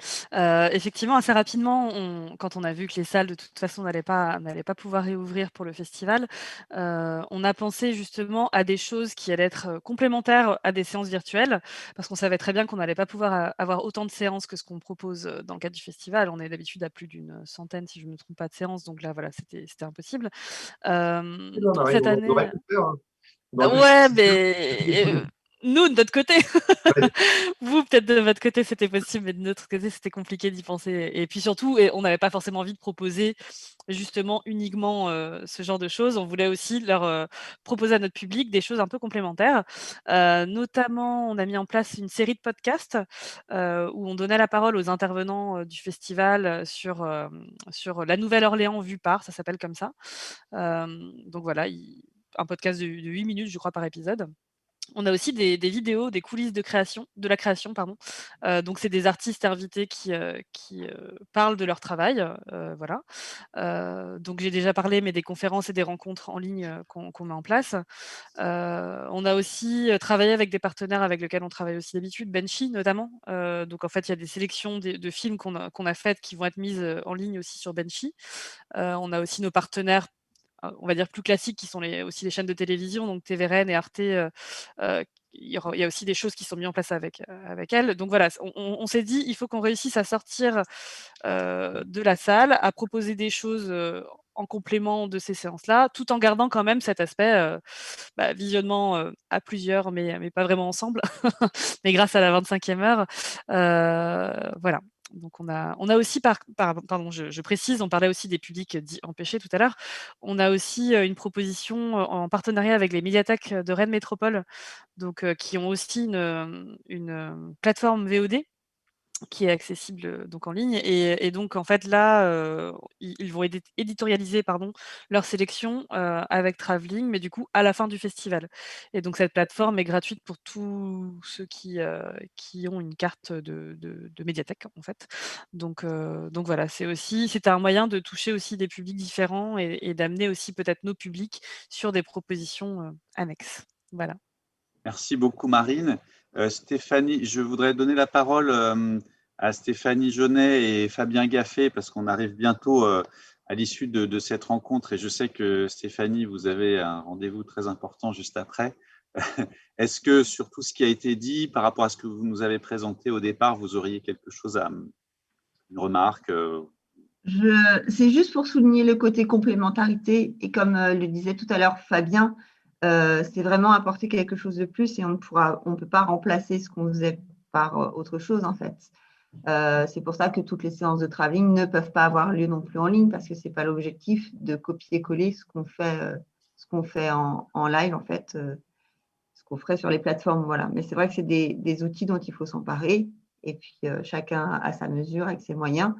Effectivement, assez rapidement, quand on a vu que les salles, de toute façon, n'allaient pas pouvoir réouvrir pour le festival, on a pensé justement à des choses qui allaient être complémentaires à des séances virtuelles, parce qu'on savait très bien qu'on n'allait pas pouvoir avoir autant de séances que ce qu'on propose dans le cadre du festival. On est d'habitude à plus d'une centaine, si je ne me trompe pas, de séances, donc là, voilà, c'était impossible. Donc cette année... Ouais, mais nous, de notre côté, vous, peut-être de votre côté, c'était possible, mais de notre côté, c'était compliqué d'y penser. Et puis surtout, on n'avait pas forcément envie de proposer justement uniquement ce genre de choses. On voulait aussi leur proposer à notre public des choses un peu complémentaires. Notamment, on a mis en place une série de podcasts où on donnait la parole aux intervenants du festival sur la Nouvelle-Orléans vue par, ça s'appelle comme ça. Donc voilà, un podcast de 8 minutes, je crois, par épisode. On a aussi des vidéos, des coulisses de la création, pardon. Donc c'est des artistes invités qui parlent de leur travail, voilà. Donc j'ai déjà parlé, mais des conférences et des rencontres en ligne qu'on met en place. On a aussi travaillé avec des partenaires avec lesquels on travaille aussi d'habitude, Benchy notamment. Donc en fait, il y a des sélections de films qu'on a faites qui vont être mises en ligne aussi sur Benchy. On a aussi nos partenaires, on va dire plus classiques, qui sont aussi les chaînes de télévision, donc TVRN et Arte. Il y a aussi des choses qui sont mises en place avec elles. Donc voilà, on s'est dit, il faut qu'on réussisse à sortir de la salle, à proposer des choses en complément de ces séances-là, tout en gardant quand même cet aspect visionnement à plusieurs, mais pas vraiment ensemble, mais grâce à la 25e heure. Voilà. Donc on a aussi, pardon, je précise, on parlait aussi des publics dits empêchés tout à l'heure. On a aussi une proposition en partenariat avec les médiathèques de Rennes Métropole, donc qui ont aussi une plateforme VOD qui est accessible donc en ligne. Et donc, en fait, là, ils vont éditorialiser leur sélection avec Travelling, mais du coup, à la fin du festival. Et donc, cette plateforme est gratuite pour tous ceux qui ont une carte de médiathèque, en fait. Donc voilà, c'était un moyen de toucher aussi des publics différents et d'amener aussi peut-être nos publics sur des propositions annexes. Voilà. Merci beaucoup, Marine. Stéphanie, je voudrais donner la parole à Stéphanie Jaunet et Fabien Gaffet parce qu'on arrive bientôt à l'issue de cette rencontre et je sais que Stéphanie, vous avez un rendez-vous très important juste après. Est-ce que sur tout ce qui a été dit, par rapport à ce que vous nous avez présenté au départ, vous auriez quelque chose une remarque C'est juste pour souligner le côté complémentarité et comme le disait tout à l'heure Fabien, c'est vraiment apporter quelque chose de plus et on ne peut pas remplacer ce qu'on faisait par autre chose en fait. C'est pour ça que toutes les séances de travelling ne peuvent pas avoir lieu non plus en ligne parce que ce n'est pas l'objectif de copier-coller ce qu'on fait en live en fait, ce qu'on ferait sur les plateformes. Voilà. Mais c'est vrai que c'est des outils dont il faut s'emparer et puis chacun à sa mesure avec ses moyens.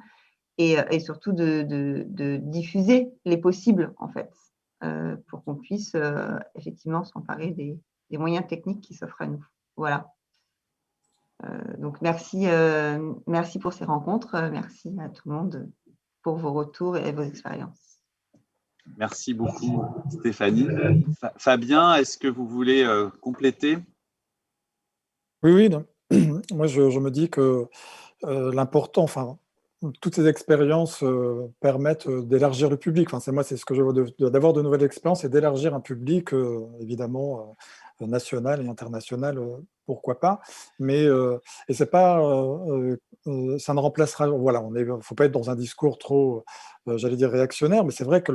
Et surtout de diffuser les possibles, en fait, pour qu'on puisse effectivement s'emparer des moyens techniques qui s'offrent à nous. Voilà. Donc, merci pour ces rencontres. Merci à tout le monde pour vos retours et vos expériences. Merci beaucoup, Stéphanie. Fabien, est-ce que vous voulez compléter ? Oui, non. Moi, je me dis que l'important, enfin, toutes ces expériences permettent d'élargir le public. Enfin, c'est ce que je veux, d'avoir de nouvelles expériences et d'élargir un public, évidemment, national et international, pourquoi pas. Mais et c'est pas, ça ne remplacera. Voilà, faut pas être dans un discours trop, j'allais dire réactionnaire, mais c'est vrai que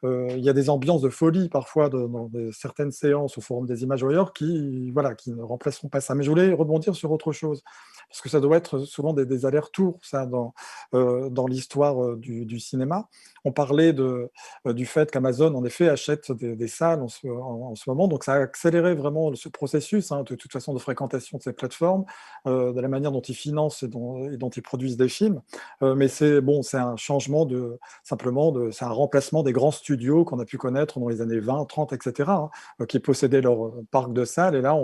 il y a des ambiances de folie parfois dans certaines séances au Forum des images ou ailleurs qui ne remplaceront pas ça. Mais je voulais rebondir sur autre chose parce que ça doit être souvent des allers-retours, ça, dans l'histoire du cinéma. On parlait du fait qu'Amazon, en effet, achète des salles en ce moment, donc ça a accéléré vraiment ce processus, de toute façon, de fréquentation de ces plateformes, de la manière dont ils financent et dont ils produisent des films. Mais c'est un changement c'est un remplacement des grands studios qu'on a pu connaître dans les années 20, 30, etc., qui possédaient leur parc de salles, et là,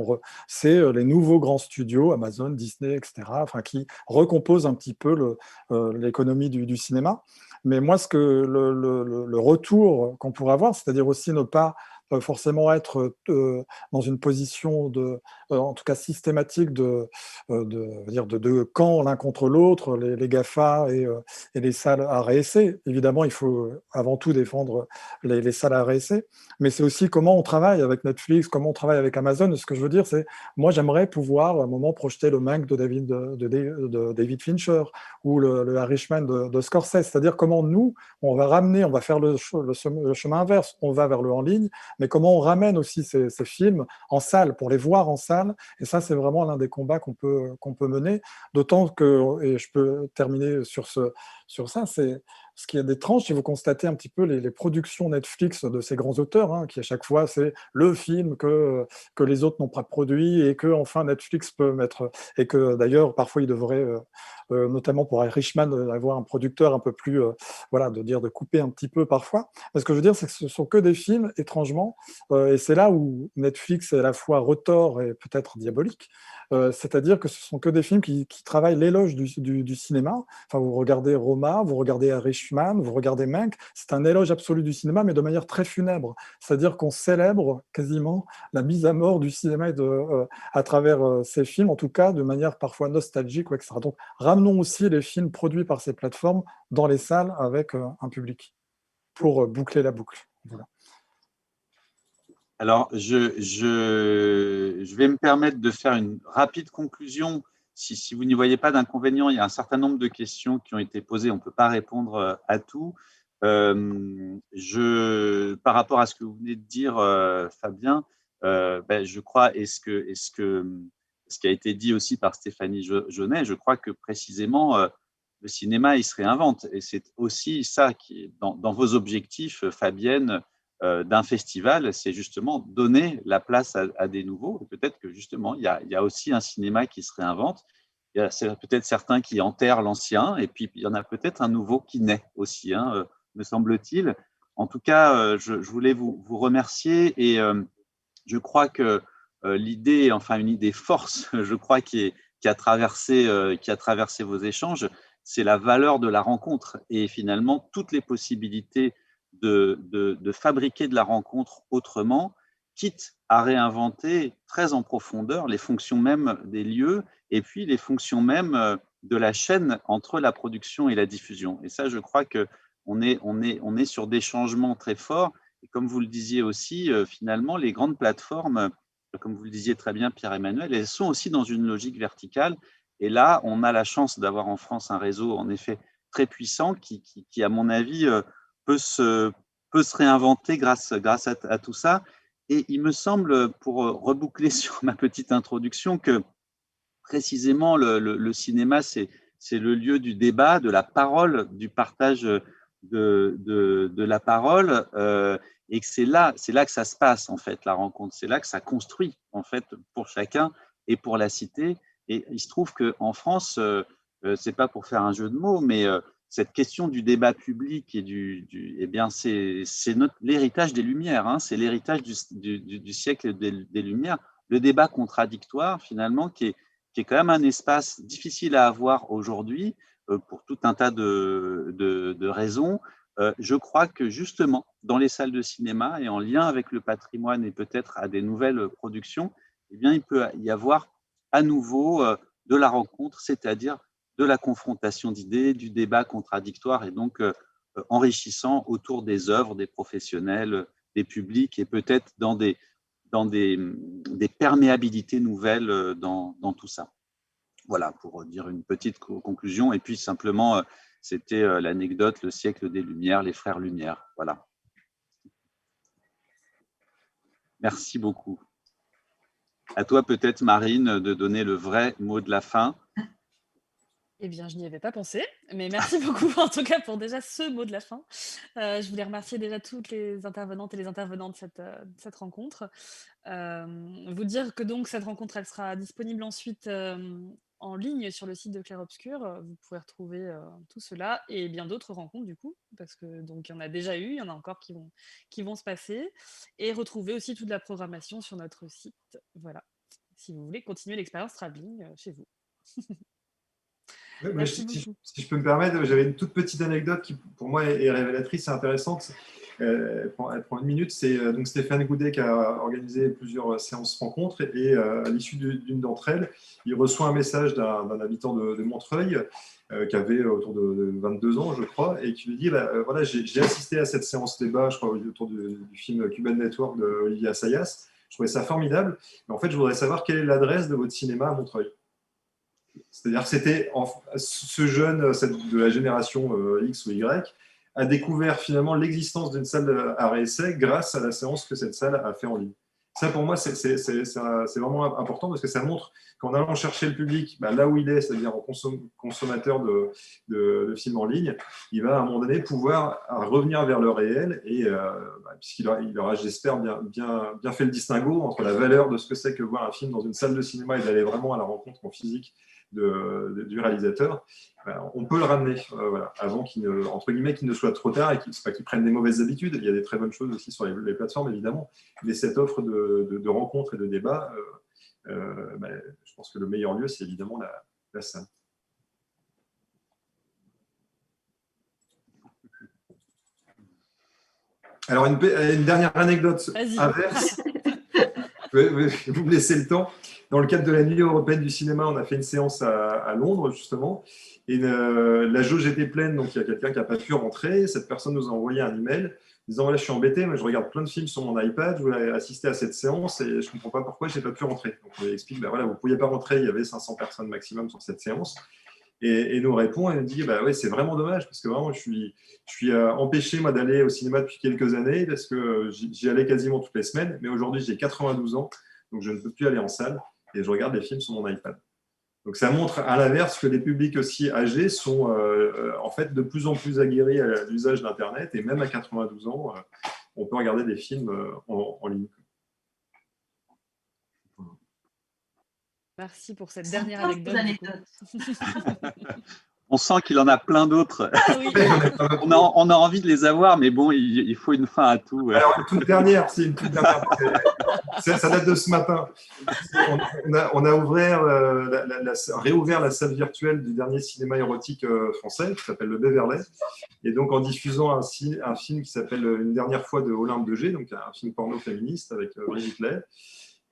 c'est les nouveaux grands studios, Amazon, Disney, etc., qui recomposent un petit peu l'économie du cinéma. Mais moi, le retour qu'on pourrait avoir, c'est-à-dire aussi ne pas forcément être dans une position en tout cas systématique de camp l'un contre l'autre, les GAFA et les salles art et essai. Évidemment, il faut avant tout défendre les salles art et essai, mais c'est aussi comment on travaille avec Netflix, comment on travaille avec Amazon. Ce que je veux dire, c'est moi, j'aimerais pouvoir à un moment projeter le Mank de David Fincher ou le Irishman de Scorsese, c'est-à-dire comment nous, on va faire le chemin inverse, on va vers le en ligne, mais comment on ramène aussi ces films en salle, pour les voir en salle, et ça, c'est vraiment l'un des combats qu'on peut mener, d'autant que, et je peux terminer sur ça, c'est ce qui est d'étrange, si vous constatez un petit peu les productions Netflix de ces grands auteurs, qui à chaque fois, c'est le film que les autres n'ont pas produit, et que enfin Netflix peut mettre, et que d'ailleurs, parfois, il devrait, notamment pour Irishman, avoir un producteur un peu plus, de couper un petit peu parfois. Mais ce que je veux dire, c'est que ce sont que des films, étrangement, et c'est là où Netflix est à la fois retors et peut-être diabolique, c'est-à-dire que ce sont que des films qui travaillent l'éloge du cinéma. Enfin, vous regardez Roma, vous regardez Irishman, vous regardez Mank, c'est un éloge absolu du cinéma, mais de manière très funèbre. C'est-à-dire qu'on célèbre quasiment la mise à mort du cinéma à travers ces films, en tout cas de manière parfois nostalgique, etc. Donc, ramenons aussi les films produits par ces plateformes dans les salles avec un public, pour boucler la boucle. Voilà. Alors, je vais me permettre de faire une rapide conclusion. Si vous n'y voyez pas d'inconvénient, il y a un certain nombre de questions qui ont été posées. On ne peut pas répondre à tout. Par rapport à ce que vous venez de dire, Fabien, je crois, et ce qui a été dit aussi par Stéphanie Jaunet, je crois que précisément, le cinéma, il se réinvente. Et c'est aussi ça qui est dans vos objectifs, Fabienne, d'un festival, c'est justement donner la place à des nouveaux. Peut-être que justement, il y a aussi un cinéma qui se réinvente. il y a peut-être certains qui enterrent l'ancien, et puis il y en a peut-être un nouveau qui naît aussi, hein, me semble-t-il. En tout cas, je voulais vous remercier, et je crois que l'idée, enfin une idée force, je crois, qui a traversé vos échanges, c'est la valeur de la rencontre, et finalement toutes les possibilités de fabriquer de la rencontre autrement, quitte à réinventer très en profondeur les fonctions mêmes des lieux, et puis les fonctions mêmes de la chaîne entre la production et la diffusion. Et ça, je crois qu'on est sur des changements très forts. Et comme vous le disiez aussi, finalement, les grandes plateformes, comme vous le disiez très bien, Pierre-Emmanuel, elles sont aussi dans une logique verticale. Et là, on a la chance d'avoir en France un réseau, en effet, très puissant qui à mon avis, peut se réinventer grâce à tout ça. Et il me semble, pour reboucler sur ma petite introduction, que précisément le cinéma, c'est le lieu du débat, de la parole, du partage de la parole, et que c'est là que ça se passe, en fait, la rencontre. C'est là que ça construit, en fait, pour chacun et pour la cité. Et il se trouve qu'en France, c'est pas pour faire un jeu de mots, mais cette question du débat public et eh bien, c'est l'héritage des Lumières, hein, c'est l'héritage du siècle des Lumières, le débat contradictoire, finalement, qui est quand même un espace difficile à avoir aujourd'hui, pour tout un tas de raisons. Je crois que justement, dans les salles de cinéma et en lien avec le patrimoine et peut-être à des nouvelles productions, eh bien, il peut y avoir à nouveau de la rencontre, c'est-à-dire de la confrontation d'idées, du débat contradictoire, et donc enrichissant autour des œuvres, des professionnels, des publics, et peut-être dans des perméabilités nouvelles dans tout ça. Voilà, pour dire une petite conclusion. Et puis simplement, c'était l'anecdote, le siècle des Lumières, les frères Lumière. Voilà. Merci beaucoup. À toi peut-être, Marine, de donner le vrai mot de la fin. Eh bien, je n'y avais pas pensé, mais merci beaucoup en tout cas pour déjà ce mot de la fin. Je voulais remercier déjà toutes les intervenantes et les intervenants de cette rencontre. Vous dire que donc cette rencontre, elle sera disponible ensuite en ligne sur le site de Clair Obscur. Vous pouvez retrouver tout cela et bien d'autres rencontres du coup, parce que donc il y en a déjà eu, il y en a encore qui vont se passer, et retrouver aussi toute la programmation sur notre site. Voilà, si vous voulez continuer l'expérience travelling chez vous. Ouais, Merci beaucoup. si je peux me permettre, j'avais une toute petite anecdote qui, pour moi, est révélatrice et intéressante. Elle prend une minute. C'est donc Stéphane Goudet qui a organisé plusieurs séances rencontres, et à l'issue d'une d'entre elles, il reçoit un message d'un habitant de Montreuil qui avait autour de 22 ans, je crois, et qui lui dit voilà, j'ai assisté à cette séance débat, je crois, autour du film Cuban Network d'Olivier Assayas. Je trouvais ça formidable. Mais en fait, je voudrais savoir quelle est l'adresse de votre cinéma à Montreuil. C'est-à-dire que c'était ce jeune de la génération X ou Y a découvert finalement l'existence d'une salle à réessai grâce à la séance que cette salle a fait en ligne. Ça, pour moi, c'est vraiment important, parce que ça montre qu'en allant chercher le public là où il est, c'est-à-dire en consommateur de films en ligne, il va à un moment donné pouvoir revenir vers le réel, et puisqu'il aura, j'espère, bien fait le distinguo entre la valeur de ce que c'est que voir un film dans une salle de cinéma et d'aller vraiment à la rencontre en physique du réalisateur, on peut le ramener voilà, avant qu'il ne soit trop tard, et c'est pas qu'il prenne des mauvaises habitudes. Il y a des très bonnes choses aussi sur les plateformes, évidemment, mais cette offre de rencontres et de débats, je pense que le meilleur lieu, c'est évidemment la salle. Alors, une dernière anecdote inverse. Vous me laissez le temps. Dans le cadre de la Nuit européenne du cinéma, on a fait une séance à Londres, justement. Et la jauge était pleine, donc il y a quelqu'un qui n'a pas pu rentrer. Cette personne nous a envoyé un email disant voilà, je suis embêté, mais je regarde plein de films sur mon iPad, je voulais assister à cette séance et je ne comprends pas pourquoi je n'ai pas pu rentrer. Donc on lui explique voilà, vous ne pouviez pas rentrer, il y avait 500 personnes maximum sur cette séance. Et nous répond et nous dit ouais, c'est vraiment dommage, parce que vraiment, je suis empêché moi d'aller au cinéma depuis quelques années, parce que j'y allais quasiment toutes les semaines, mais aujourd'hui j'ai 92 ans, donc je ne peux plus aller en salle et je regarde des films sur mon iPad. Donc ça montre à l'inverse que les publics aussi âgés sont en fait de plus en plus aguerris à l'usage d'Internet, et même à 92 ans, on peut regarder des films en ligne. Merci pour cette Ce dernière sont plein anecdote. d'anecdotes. On sent qu'il en a plein d'autres. Ah oui. On a envie de les avoir, mais bon, il faut une fin à tout. Ouais. Alors, une toute dernière, c'est une toute dernière. Ça date de ce matin. On a réouvert la salle virtuelle du dernier cinéma érotique français, qui s'appelle le Beverley. Et donc, en diffusant un film qui s'appelle Une dernière fois de Olympe de G, donc un film porno féministe avec Brigitte Lay.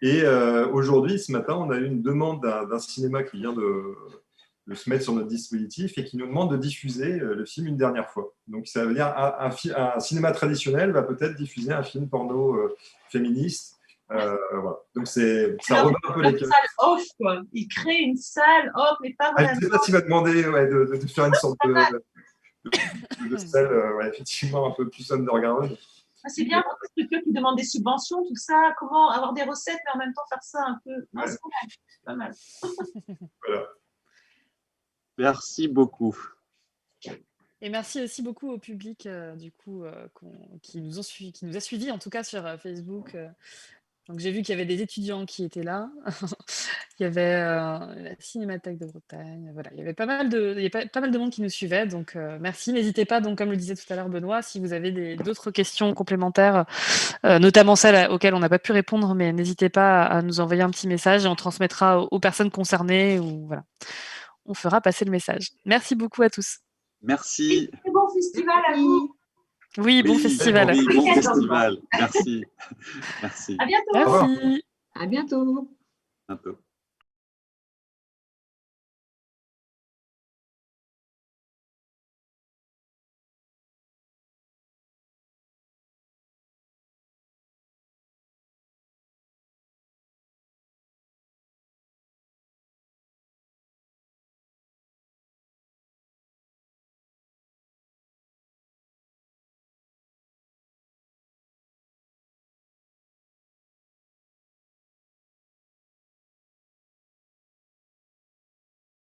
Et aujourd'hui, ce matin, on a eu une demande d'un cinéma qui vient de se mettre sur notre dispositif et qui nous demande de diffuser le film une dernière fois. Donc, ça veut dire un cinéma traditionnel va peut-être diffuser un film porno féministe. Voilà. Donc, ça rebat un peu les Une salle off, quoi. Il crée une salle off, mais pas vraiment. je ne sais pas s'il va demander de faire une sorte de salle, effectivement, un peu plus underground. C'est bien pour les structures qui demandent des subventions, tout ça, comment avoir des recettes, mais en même temps faire ça un peu. Non, Ouais. c'est pas mal. Voilà. Merci beaucoup. Et merci aussi beaucoup au public qui nous a suivis, en tout cas sur Facebook. Donc j'ai vu qu'il y avait des étudiants qui étaient là. Il y avait la Cinémathèque de Bretagne. Voilà, il y avait pas mal de monde qui nous suivait. Donc merci. N'hésitez pas, donc comme le disait tout à l'heure Benoît, si vous avez d'autres questions complémentaires, notamment celles auxquelles on n'a pas pu répondre, mais n'hésitez pas à nous envoyer un petit message et on transmettra aux personnes concernées ou voilà. On fera passer le message. Merci beaucoup à tous. Merci. Et bon festival à vous. Oui, bon festival. Oui, bon festival. Merci. Merci. À bientôt. Merci. À bientôt. Un peu.